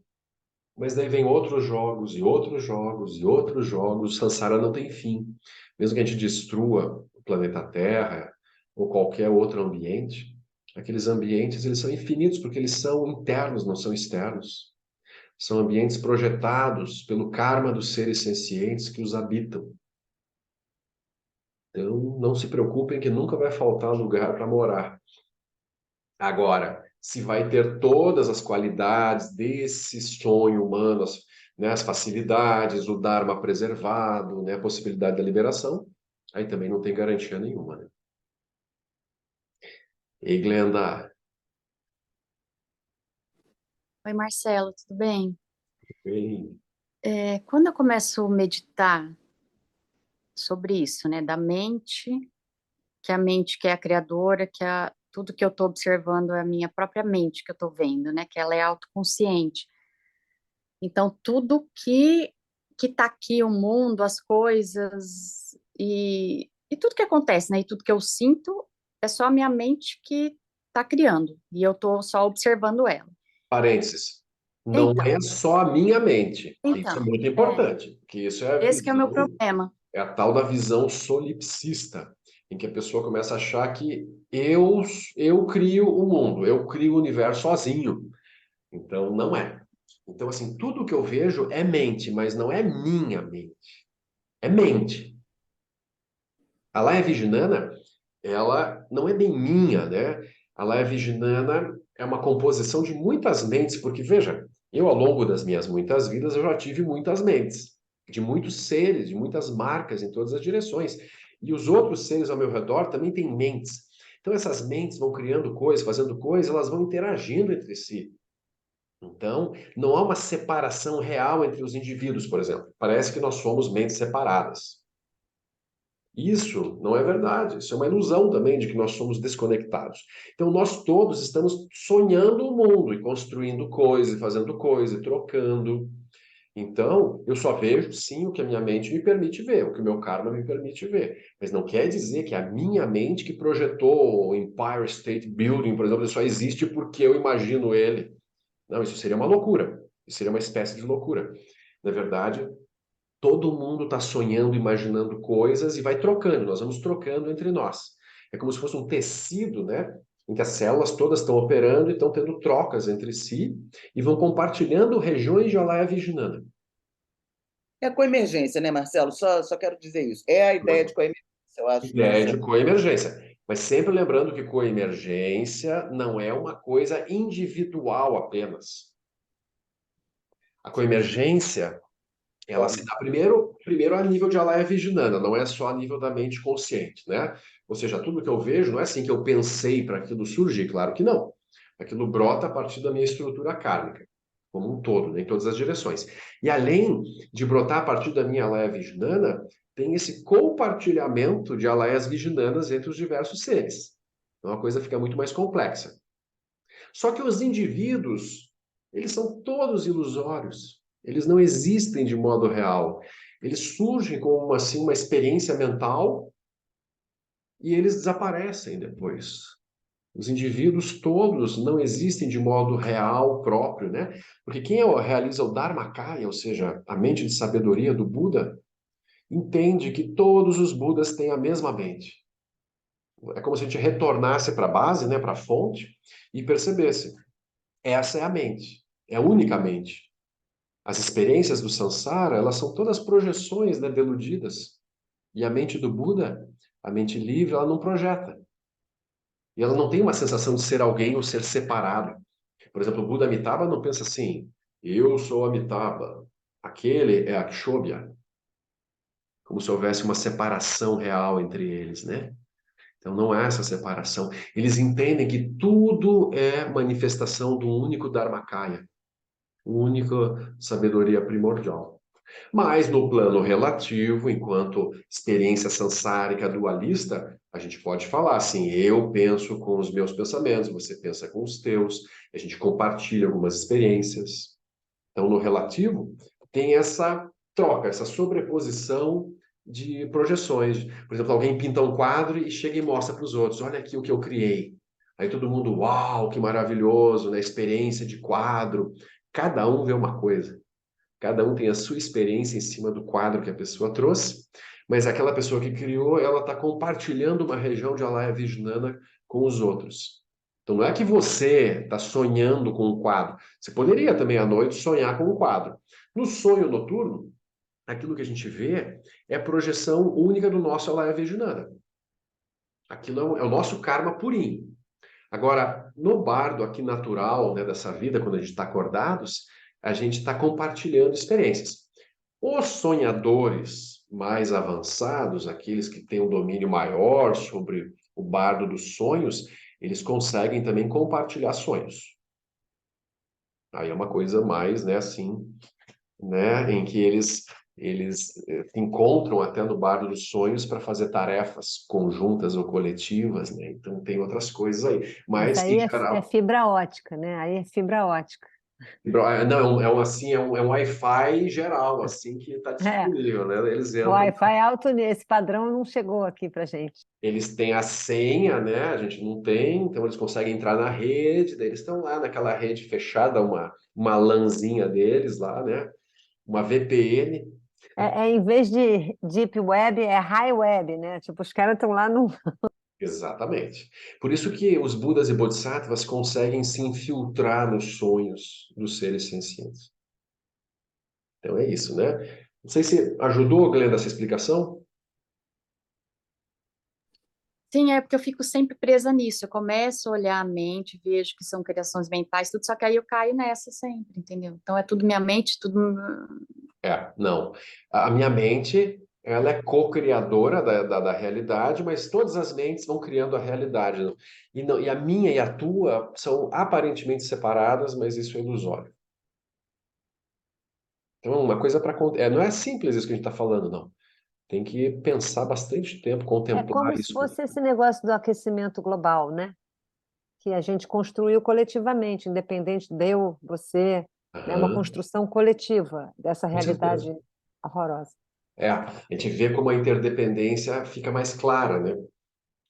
mas daí vem outros jogos e outros jogos e outros jogos. O Sansara não tem fim. Mesmo que a gente destrua o planeta Terra ou qualquer outro ambiente, aqueles ambientes eles são infinitos porque eles são internos, não são externos. São ambientes projetados pelo karma dos seres sencientes que os habitam. Então, não se preocupem que nunca vai faltar lugar para morar. Agora, se vai ter todas as qualidades desse sonho humano, né, as facilidades, o Dharma preservado, né, a possibilidade da liberação, aí também não tem garantia nenhuma, né? E Glenda, Oi, Marcelo, tudo bem? bem, Quando eu começo a meditar sobre isso, né, da mente, que a mente que é a criadora, tudo que eu estou observando é a minha própria mente que eu estou vendo, né, que ela é autoconsciente. Então, tudo que está aqui, o mundo, as coisas e tudo que acontece, né, e tudo que eu sinto é só a minha mente que está criando e eu estou só observando ela. parênteses, não Então, é só a minha mente. Isso é então, muito importante, que isso é a esse que é o meu visão, problema. é a tal da visão solipsista, em que a pessoa começa a achar que eu crio o mundo, eu crio o universo sozinho. Então, não é. Então, assim, tudo que eu vejo é mente, mas não é minha mente. É mente. A Laia Viginana, ela não é bem minha, né? A Laia Viginana é uma composição de muitas mentes, porque, veja, Eu, ao longo das minhas muitas vidas, eu já tive muitas mentes, de muitos seres, de muitas marcas em todas as direções. E os outros seres ao meu redor também têm mentes. Então, essas mentes vão criando coisas, fazendo coisas, elas vão interagindo entre si. Então, não há uma separação real entre os indivíduos, por exemplo. Parece que nós somos mentes separadas. Isso não é verdade. Isso é uma ilusão também de que nós somos desconectados. Então, nós todos estamos sonhando o mundo e construindo coisas, e fazendo coisas, e trocando. Então, eu só vejo, sim, o que a minha mente me permite ver, o que o meu karma me permite ver. Mas não quer dizer que a minha mente que projetou o Empire State Building, por exemplo, só existe porque eu imagino ele. Não, isso seria uma loucura. Isso seria uma espécie de loucura. Na verdade, todo mundo está sonhando, imaginando coisas e vai trocando. Nós vamos trocando entre nós. É como se fosse um tecido, né? Em que as células todas estão operando e estão tendo trocas entre si e vão compartilhando regiões de Alaya Vijnana. É a coemergência, né, Marcelo? Só quero dizer isso. É a ideia de coemergência, eu acho que Ideia você... de coemergência. Mas sempre lembrando que coemergência não é uma coisa individual apenas. A coemergência, ela se dá primeiro a nível de Alaya Vijnana, não é só a nível da mente consciente, né? Ou seja, tudo que eu vejo não é assim que eu pensei para aquilo surgir, claro que não. Aquilo brota a partir da minha estrutura kármica, como um todo, né, em todas as direções. E além de brotar a partir da minha Alaya Vijnana, tem esse compartilhamento de Alayas Vijnanas entre os diversos seres. Então a coisa fica muito mais complexa. Só que os indivíduos, eles são todos ilusórios. Eles não existem de modo real. Eles surgem como assim uma experiência mental e eles desaparecem depois. Os indivíduos todos não existem de modo real, próprio, né? Porque quem realiza o Dharmakaya, ou seja, a mente de sabedoria do Buda, entende que todos os Budas têm a mesma mente. É como se a gente retornasse para a base, né, para a fonte, e percebesse. Essa é a mente, é a única mente. As experiências do samsara, elas são todas projeções, né, deludidas. E a mente do Buda, a mente livre, ela não projeta. E ela não tem uma sensação de ser alguém ou ser separado. Por exemplo, o Buda Amitabha não pensa assim, eu sou Amitabha, aquele é Akshobhya. Como se houvesse uma separação real entre eles, né? Então não há essa separação. Eles entendem que tudo é manifestação do único Dharmakaya, única sabedoria primordial. Mas no plano relativo, enquanto experiência samsárica dualista, a gente pode falar assim, eu penso com os meus pensamentos, você pensa com os teus, a gente compartilha algumas experiências. Então, no relativo, tem essa troca, essa sobreposição de projeções. Por exemplo, alguém pinta um quadro e chega e mostra para os outros, olha aqui o que eu criei. Aí todo mundo, uau, que maravilhoso, né? Experiência de quadro. Cada um vê uma coisa. Cada um tem a sua experiência em cima do quadro que a pessoa trouxe, mas aquela pessoa que criou, ela está compartilhando uma região de Alaya Vijnana com os outros. Então não é que você está sonhando com um quadro. Você poderia também à noite sonhar com um quadro. No sonho noturno, aquilo que a gente vê é a projeção única do nosso Alaya Vijnana. Aquilo é o nosso karma purinho. Agora, no bardo aqui natural, né, dessa vida, quando a gente está acordados, a gente está compartilhando experiências. Os sonhadores mais avançados, aqueles que têm um domínio maior sobre o bardo dos sonhos, eles conseguem também compartilhar sonhos. Aí é uma coisa mais, né, assim, né, em que eles encontram até no bardo dos sonhos para fazer tarefas conjuntas ou coletivas, né? Então tem outras coisas aí. Mas Mas, aí em é geral, fibra ótica, né? Aí é fibra ótica. não, assim, é um Wi-Fi geral, assim, que está É, disponível, né? Eles o entram, Wi-Fi alto nesse padrão não chegou aqui para gente. eles têm a senha, né? A gente não tem, então eles conseguem entrar na rede, daí eles estão lá naquela rede fechada, uma LANzinha deles lá, né? Uma VPN. Em vez de Deep Web, é High Web, né? Tipo, os caras estão lá no. Exatamente. Por isso que os Budas e Bodhisattvas conseguem se infiltrar nos sonhos dos seres sencientes. Então é isso, né? Não sei se ajudou, Glenda, essa explicação. Sim, é porque eu fico sempre presa nisso. Eu começo a olhar a mente, vejo que são criações mentais, tudo, só que aí eu caio nessa sempre, entendeu? Então é tudo minha mente, tudo. Não. A minha mente, ela é co-criadora da realidade, mas todas as mentes vão criando a realidade. E, não, e a minha e a tua são aparentemente separadas, mas isso é ilusório. Então, uma coisa para... não é simples isso que a gente está falando, não. Tem que pensar bastante tempo, É contemplar como se isso. fosse esse negócio do aquecimento global, né? Que a gente construiu coletivamente, independente de eu, você, né? Uma Aham, construção coletiva dessa com certeza. realidade horrorosa. A gente vê como a interdependência fica mais clara, né?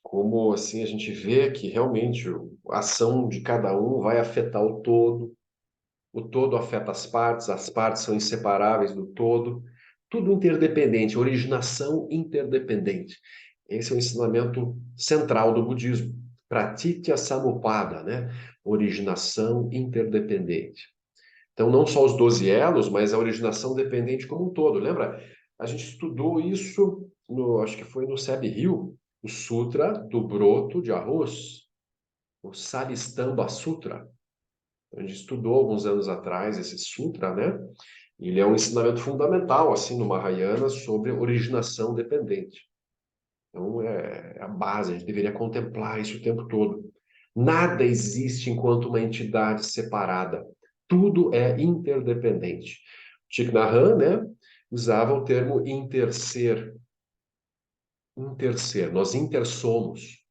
Como assim a gente vê que realmente a ação de cada um vai afetar o todo afeta as partes são inseparáveis do todo, tudo interdependente, originação interdependente. Esse é o ensinamento central do budismo, Pratitya Samuppada, né? Originação interdependente. Então, não só os 12 elos, mas a originação dependente como um todo. Lembra? A gente estudou isso, acho que foi no Seb Rio, o Sutra do Broto de Arroz, o Salistamba Sutra. A gente estudou alguns anos atrás esse sutra, né? Ele é um ensinamento fundamental, assim, no Mahayana, sobre originação dependente. Então, é a base, a gente deveria contemplar isso o tempo todo. Nada existe enquanto uma entidade separada. Tudo é interdependente. Thich Nhat Hanh, né, usava o termo interser. Interser. Nós intersomos.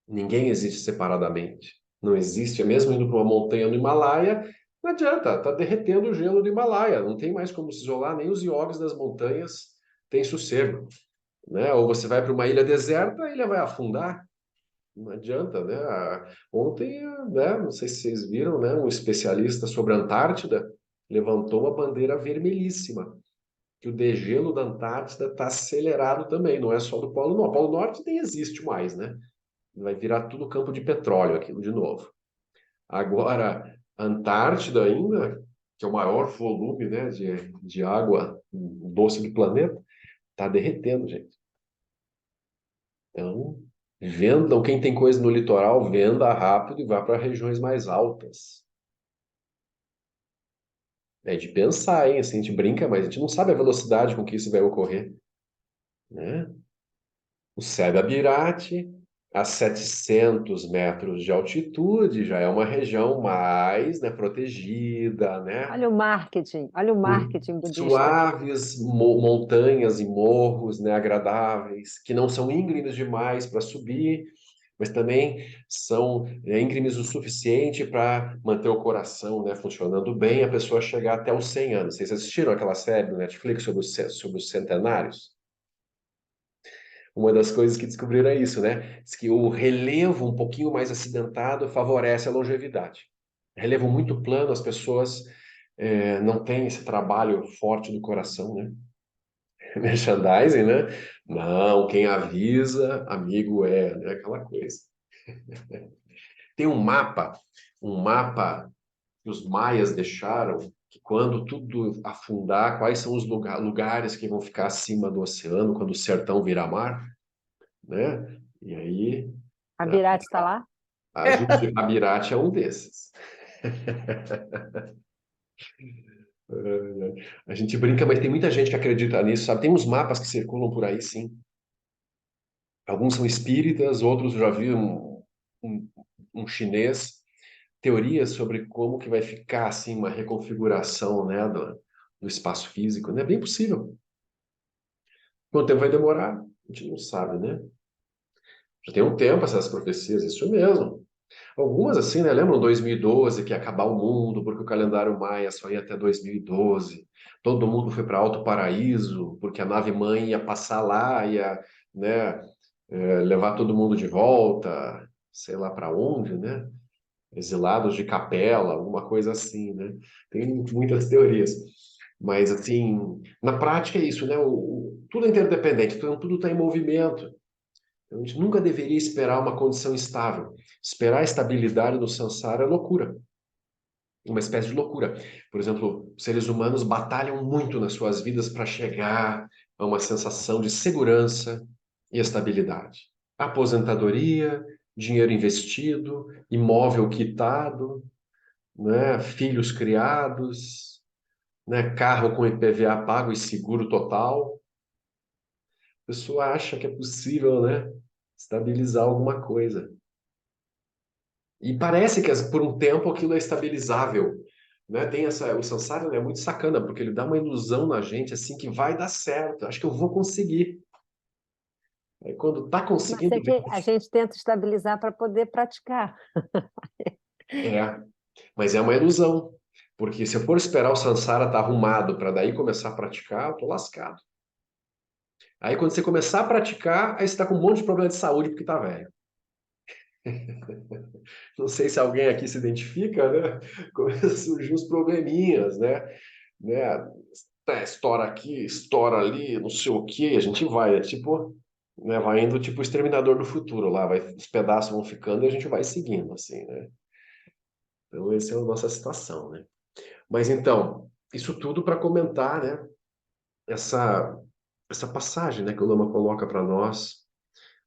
Ninguém existe separadamente. Não existe, mesmo indo para uma montanha no Himalaia, não adianta, está derretendo o gelo do Himalaia. Não tem mais como se isolar, nem os yogis das montanhas têm sossego, né? Ou você vai para uma ilha deserta, a ilha vai afundar. Não adianta, né? Ontem, né, não sei se vocês viram, né, um especialista sobre a Antártida levantou uma bandeira vermelhíssima, que o degelo da Antártida está acelerado também, não é só do Polo Norte. O Polo Norte nem existe mais, né? Vai virar tudo campo de petróleo aquilo de novo. Agora, a Antártida ainda, que é o maior volume, né, de água doce do planeta, está derretendo, gente. Então, vendam, quem tem coisa no litoral, venda rápido e vá para regiões mais altas. É de pensar, hein? Assim, a gente brinca, mas a gente não sabe a velocidade com que isso vai ocorrer, né? O Cedro Abirate, a 700 metros de altitude, já é uma região mais, né, protegida, né? Olha o Por marketing budista. suaves montanhas e morros, né, agradáveis, que não são íngremes demais para subir, mas também são íngremes o suficiente para manter o coração, né, funcionando bem, a pessoa chegar até os 100 anos. Vocês assistiram aquela série do Netflix sobre os centenários? Uma das coisas que descobriram é isso, né? Diz que o relevo um pouquinho mais acidentado favorece a longevidade. Relevo muito plano, as pessoas não têm esse trabalho forte do coração, né? Merchandising, né? Não, quem avisa, amigo é, né? Aquela coisa. Tem um mapa que os maias deixaram, que quando tudo afundar, quais são os lugares que vão ficar acima do oceano, quando o sertão virar mar, né? E aí, A Birate está lá? a Jurabirate é um desses. A gente brinca, mas tem muita gente que acredita nisso, sabe? Tem uns mapas que circulam por aí, sim. Alguns são espíritas, outros eu já vi um, um chinês, teorias sobre como que vai ficar assim uma reconfiguração, né, do espaço físico, né? É bem possível. Quanto tempo vai demorar? A gente não sabe, né? Já tem um tempo essas profecias, isso mesmo. Algumas assim, né? Lembram 2012 que ia acabar o mundo porque o calendário maia só ia até 2012. Todo mundo foi para Alto Paraíso porque a nave mãe ia passar lá, ia, né, levar todo mundo de volta, sei lá para onde, né? Exilados de capela, alguma coisa assim, né? Tem muitas teorias. Mas, assim, na prática é isso, né? Tudo é interdependente, então tudo está em movimento. Então, a gente nunca deveria esperar uma condição estável. Esperar estabilidade no samsara é loucura. Uma espécie de loucura. Por exemplo, seres humanos batalham muito nas suas vidas para chegar a uma sensação de segurança e estabilidade. aposentadoria, dinheiro investido, imóvel quitado, né? Filhos criados, né? Carro com IPVA pago e seguro total. A pessoa acha que é possível, né? Estabilizar alguma coisa. E parece que por um tempo aquilo é estabilizável, né? Tem o Sansara, ele é muito sacana, porque ele dá uma ilusão na gente assim que vai dar certo, acho que eu vou conseguir. Aí quando está Mas conseguindo, é que a gente tenta estabilizar para poder praticar. é, mas é uma ilusão, porque se eu for esperar o Sansara estar arrumado para daí começar a praticar, eu tô lascado. Aí quando você começar a praticar, aí você está com um monte de problema de saúde porque tá velho. Não sei se alguém aqui se identifica, né? Começam a surgir uns probleminhas, né? Tá, estoura aqui, estoura ali, não sei o quê, a gente vai, tipo, né? Vai indo tipo o Exterminador do Futuro lá, os pedaços vão ficando e a gente vai seguindo, assim, né? Então, essa é a nossa situação, né? Mas então, isso tudo para comentar, né? Essa, essa passagem, né? Que o Lama coloca para nós,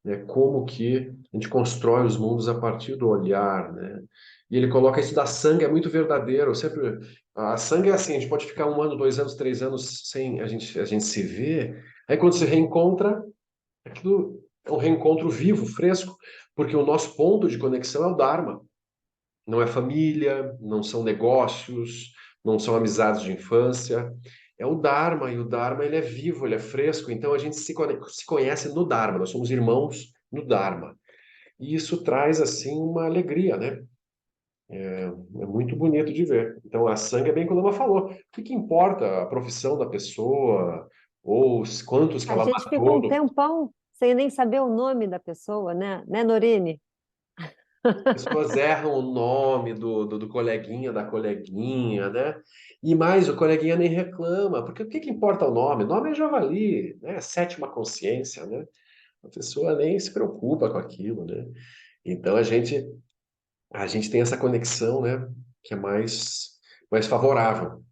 né? Como que a gente constrói os mundos a partir do olhar, né? E ele coloca isso da sangue, é muito verdadeiro. Sempre a sangue é assim, a gente pode ficar 1 ano, 2 anos, 3 anos sem a gente se ver. Aí quando se reencontra, aquilo é um reencontro vivo, fresco, porque o nosso ponto de conexão é o Dharma. Não é família, não são negócios, não são amizades de infância. É o Dharma, e o Dharma ele é vivo, ele é fresco, então a gente se conhece no Dharma, nós somos irmãos no Dharma. E isso traz, assim, uma alegria, né? É muito bonito de ver. Então, a sangue é bem como ela falou. O que que importa a profissão da pessoa, ou quantos que A ela gente fica matou um tempão sem nem saber o nome da pessoa, né, Norine? pessoas erram o nome do coleguinha, da coleguinha, né? E mais, o coleguinha nem reclama, porque o que que importa o nome? O nome é javali, né? Sétima consciência, né? A pessoa nem se preocupa com aquilo, né? Então a gente tem essa conexão, né? Que é mais favorável.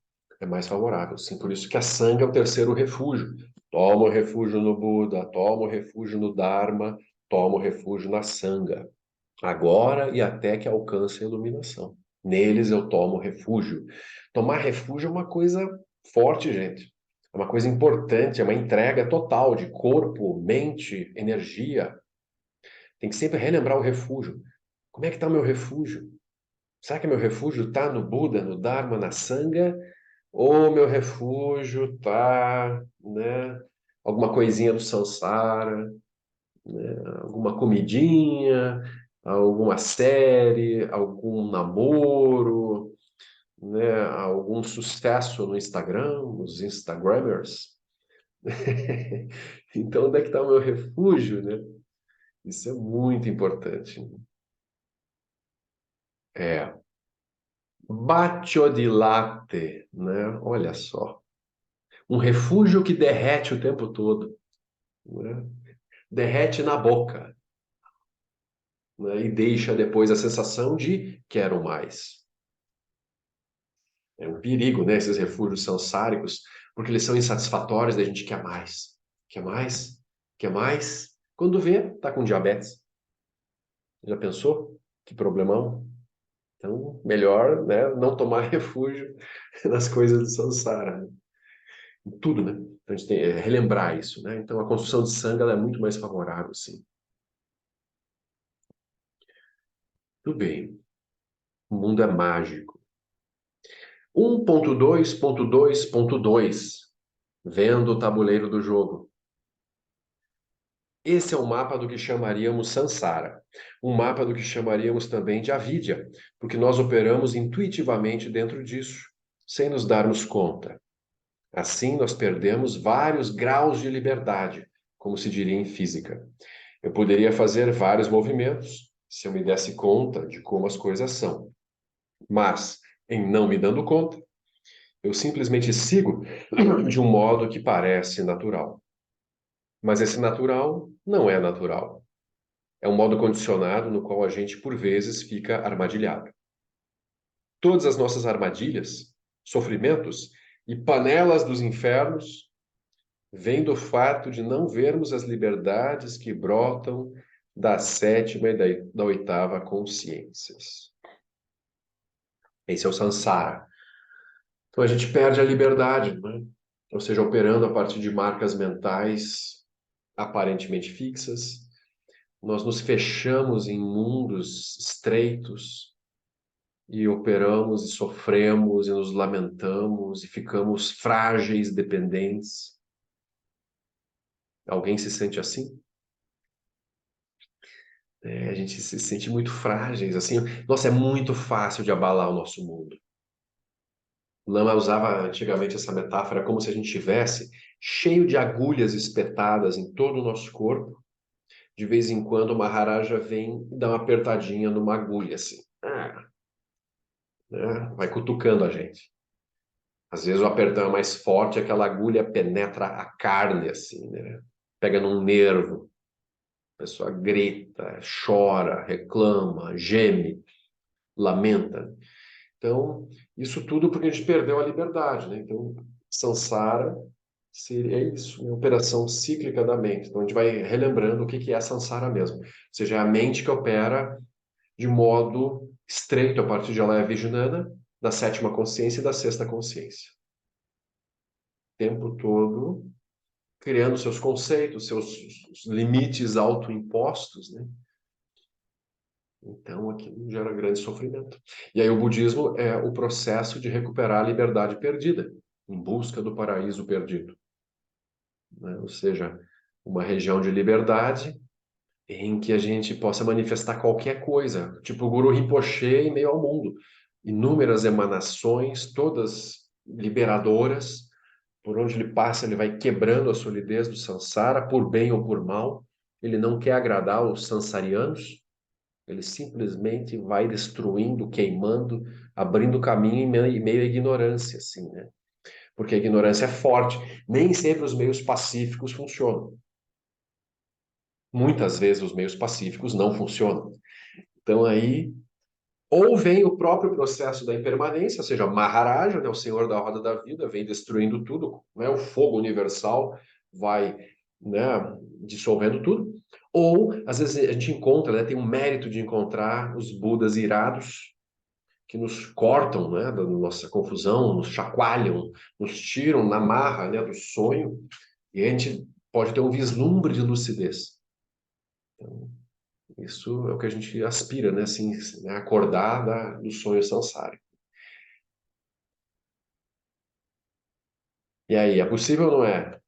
É mais favorável, sim. Por isso que a sanga é o terceiro refúgio. Toma o refúgio no Buda, toma o refúgio no Dharma, toma o refúgio na sanga agora e até que alcance a iluminação. Neles eu tomo refúgio. Tomar refúgio é uma coisa forte, gente. É uma coisa importante, é uma entrega total de corpo, mente, energia. Tem que sempre relembrar o refúgio. Como é que está o meu refúgio? Será que meu refúgio está no Buda, no Dharma, na Sangha? Ou meu refúgio está, né, alguma coisinha do samsara, alguma comidinha, alguma série, algum namoro, né, algum sucesso no Instagram, os Instagrammers. Então, onde é que está o meu refúgio, né? Isso é muito importante. É. Bacio di latte, né? Olha só. Um refúgio que derrete o tempo todo, né? Derrete na boca, né? E deixa depois a sensação de quero mais. É um perigo, né? Esses refúgios sansáricos, porque eles são insatisfatórios, da gente quer mais, quer mais, quer mais. Quando vê, tá com diabetes. Já pensou? Que problemão? Então, melhor, né, não tomar refúgio nas coisas do samsara, né? Em tudo, né? Então, a gente tem relembrar isso, né? Então, a construção de sangue ela é muito mais favorável, sim. Tudo bem. O mundo é mágico. 1.2.2.2 vendo o tabuleiro do jogo. Esse é o mapa do que chamaríamos Sansara, um mapa do que chamaríamos também de Avidya, porque nós operamos intuitivamente dentro disso, sem nos darmos conta. Assim, nós perdemos vários graus de liberdade, como se diria em física. Eu poderia fazer vários movimentos, se eu me desse conta de como as coisas são. Mas, em não me dando conta, eu simplesmente sigo de um modo que parece natural. Mas esse natural não é natural. É um modo condicionado no qual a gente, por vezes, fica armadilhado. Todas as nossas armadilhas, sofrimentos e panelas dos infernos vêm do fato de não vermos as liberdades que brotam da sétima e da oitava consciências. Esse é o samsara. Então a gente perde a liberdade, né? Ou seja, operando a partir de marcas mentais aparentemente fixas, nós nos fechamos em mundos estreitos e operamos e sofremos e nos lamentamos e ficamos frágeis, dependentes. Alguém se sente assim? A gente se sente muito frágeis, assim. Nossa, é muito fácil de abalar o nosso mundo. Lama usava antigamente essa metáfora como se a gente tivesse cheio de agulhas espetadas em todo o nosso corpo. De vez em quando, o Maharaja vem e dá uma apertadinha numa agulha, assim. Né? Vai cutucando a gente. Às vezes o apertão é mais forte, aquela agulha penetra a carne, assim, né? Pega num nervo. A pessoa grita, chora, reclama, geme, lamenta. Então, isso tudo porque a gente perdeu a liberdade, né? Então, samsara seria isso, uma operação cíclica da mente. Então, a gente vai relembrando o que é a samsara mesmo. Ou seja, é a mente que opera de modo estreito a partir de Alaya Vijnana, da sétima consciência e da sexta consciência. O tempo todo criando seus conceitos, seus limites autoimpostos, né? Então, aquilo gera grande sofrimento. E aí o budismo é o processo de recuperar a liberdade perdida, em busca do paraíso perdido. Né? Ou seja, uma região de liberdade em que a gente possa manifestar qualquer coisa, tipo o Guru Rinpoche em meio ao mundo. Inúmeras emanações, todas liberadoras, por onde ele passa, ele vai quebrando a solidez do samsara, por bem ou por mal. Ele não quer agradar os sansarianos, ele simplesmente vai destruindo, queimando, abrindo caminho em meio à ignorância, assim, né? Porque a ignorância é forte. Nem sempre os meios pacíficos funcionam. Muitas vezes os meios pacíficos não funcionam. Então aí, ou vem o próprio processo da impermanência, ou seja, Maharaja, né, o senhor da roda da vida, vem destruindo tudo, né? O fogo universal vai, né, dissolvendo tudo. Ou, às vezes, a gente encontra, né, tem um mérito de encontrar os Budas irados, que nos cortam, né, da nossa confusão, nos chacoalham, nos tiram na marra, né, do sonho, e a gente pode ter um vislumbre de lucidez. Então, isso é o que a gente aspira, né, assim, né, acordar do sonho samsárico. E aí, é possível ou não é?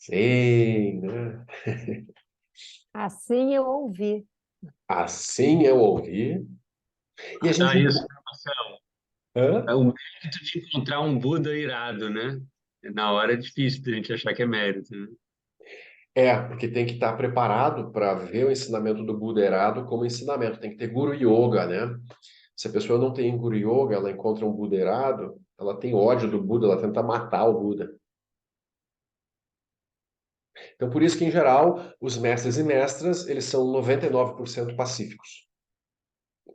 Sim, né? Assim eu ouvi. Assim eu ouvi. E a Ah, gente... isso, Marcelo. Hã? É o mérito de encontrar um Buda irado, né? Na hora é difícil da gente achar que é mérito, né? Porque tem que estar preparado para ver o ensinamento do Buda errado como ensinamento. Tem que ter Guru Yoga, né? Se a pessoa não tem Guru Yoga, ela encontra um Buda errado, ela tem ódio do Buda, ela tenta matar o Buda. Então, por isso que, em geral, os mestres e mestras, eles são 99% pacíficos.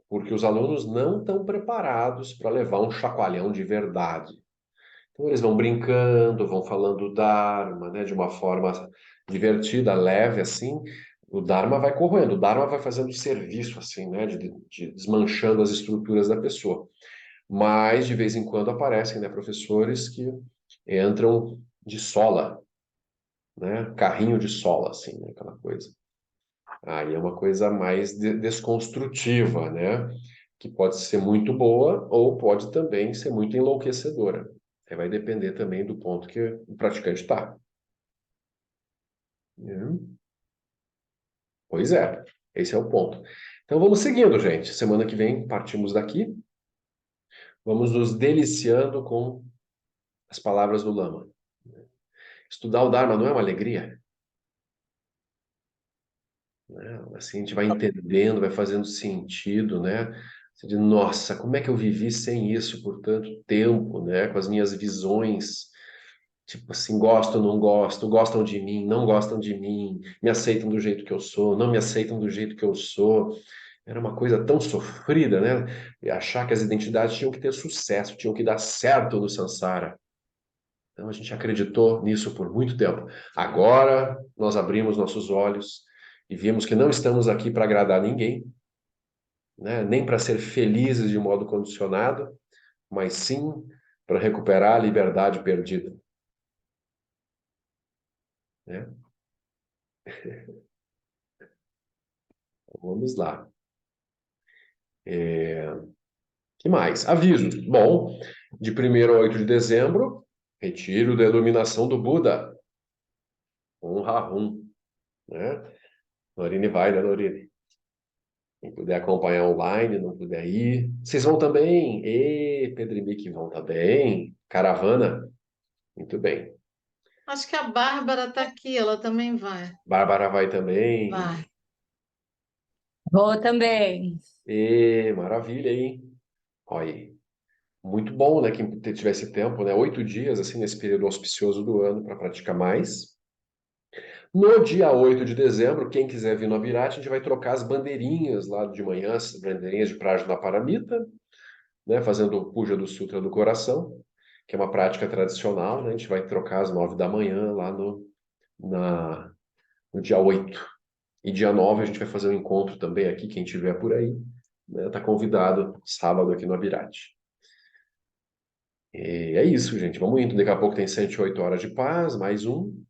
Porque os alunos não estão preparados para levar um chacoalhão de verdade. Então, eles vão brincando, vão falando o Dharma, né, de uma forma divertida, leve, assim. O Dharma vai corroendo, o Dharma vai fazendo serviço, assim, né, de desmanchando as estruturas da pessoa. Mas, de vez em quando, aparecem, né, professores que entram de sola, né, carrinho de sola, assim, né, aquela coisa. Aí é uma coisa mais desconstrutiva, né, que pode ser muito boa ou pode também ser muito enlouquecedora. Aí vai depender também do ponto que o praticante está. Pois é, esse é o ponto. Então vamos seguindo, gente. Semana que vem partimos daqui. Vamos nos deliciando com as palavras do Lama. Estudar o Dharma não é uma alegria? Né? Assim a gente vai entendendo, vai fazendo sentido, né? Você diz, nossa, como é que eu vivi sem isso por tanto tempo, né? Com as minhas visões, tipo assim, gosto, não gosto, gostam de mim, não gostam de mim, me aceitam do jeito que eu sou, não me aceitam do jeito que eu sou. Era uma coisa tão sofrida, né? E achar que as identidades tinham que ter sucesso, tinham que dar certo no samsara. Então, a gente acreditou nisso por muito tempo. Agora, nós abrimos nossos olhos e vimos que não estamos aqui para agradar ninguém, né? Nem para ser felizes de modo condicionado, mas sim para recuperar a liberdade perdida, né? Vamos lá. Que mais? Avisos. Bom, de 1º a 8 de dezembro, retiro da iluminação do Buda. Rum, né? Norine vai, né, Norine? Quem puder acompanhar online, não puder ir. Vocês vão também? Pedro e Mickey vão também. Caravana? Muito bem. Acho que a Bárbara está aqui, ela também vai. Bárbara vai também. Vai. Vou também. Maravilha, hein? Olha aí. Muito bom, né? Quem tivesse tempo, né? 8 dias, assim, nesse período auspicioso do ano para praticar mais. No dia 8 de dezembro, quem quiser vir no Abirate, a gente vai trocar as bandeirinhas lá de manhã, as bandeirinhas de Prajna Paramita, né? Fazendo o Puja do Sutra do Coração, que é uma prática tradicional, né? A gente vai trocar às 9 da manhã lá no dia 8. E dia 9 a gente vai fazer um encontro também aqui, quem estiver por aí, né? Tá convidado sábado aqui no Abirate. E é isso, gente. Vamos indo. Daqui a pouco tem 108 horas de paz, mais um,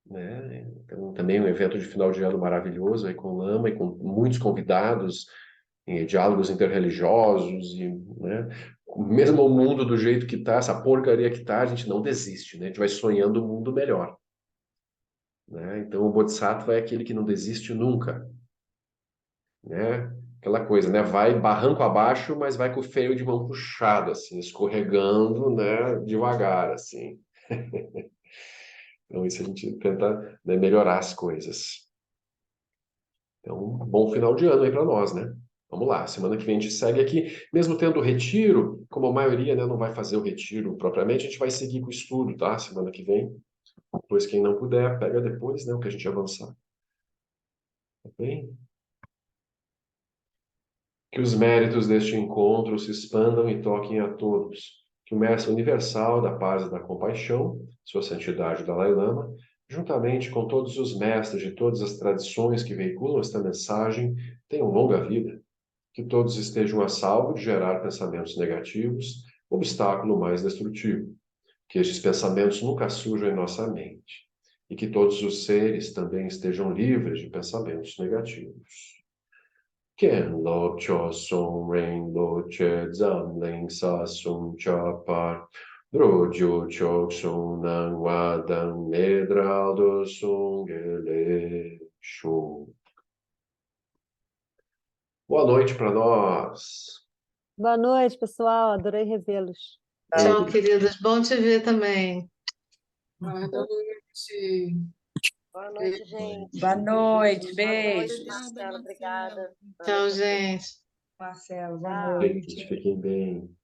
né? Então, também um evento de final de ano maravilhoso aí com o Lama e com muitos convidados, em diálogos interreligiosos e, né? Mesmo o mundo do jeito que tá, essa porcaria que tá, a gente não desiste, né? A gente vai sonhando um mundo melhor, né? Então, o Bodhisattva é aquele que não desiste nunca, né? Aquela coisa, né? Vai barranco abaixo, mas vai com o freio de mão puxado, assim, escorregando, né? Devagar, assim. Então, isso a gente tenta, né, melhorar as coisas. Então, um bom final de ano aí para nós, né? Vamos lá, semana que vem a gente segue aqui, mesmo tendo o retiro, como a maioria, né, não vai fazer o retiro propriamente, a gente vai seguir com o estudo, tá? Semana que vem. Depois, quem não puder, pega depois, né, o que a gente avançar. Tá bem? Que os méritos deste encontro se expandam e toquem a todos. Que o Mestre Universal da Paz e da Compaixão, Sua Santidade Dalai Lama, juntamente com todos os mestres de todas as tradições que veiculam esta mensagem, tenham longa vida. Que todos estejam a salvo de gerar pensamentos negativos, obstáculo mais destrutivo. Que estes pensamentos nunca surjam em nossa mente. E que todos os seres também estejam livres de pensamentos negativos. Ken lo cho sung ring lo che zam ling sa sung cha par Drojo chok sung nang wa dang medral do sung ele shu. Boa noite para nós. Boa noite, pessoal. Adorei revê-los. Tchau, queridas. Bom te ver também. Boa noite. Boa noite, gente. Boa noite. Boa noite, Beijo. Marcelo. Obrigada. Tchau, gente. Marcelo, Tchau. boa noite. Fiquem bem.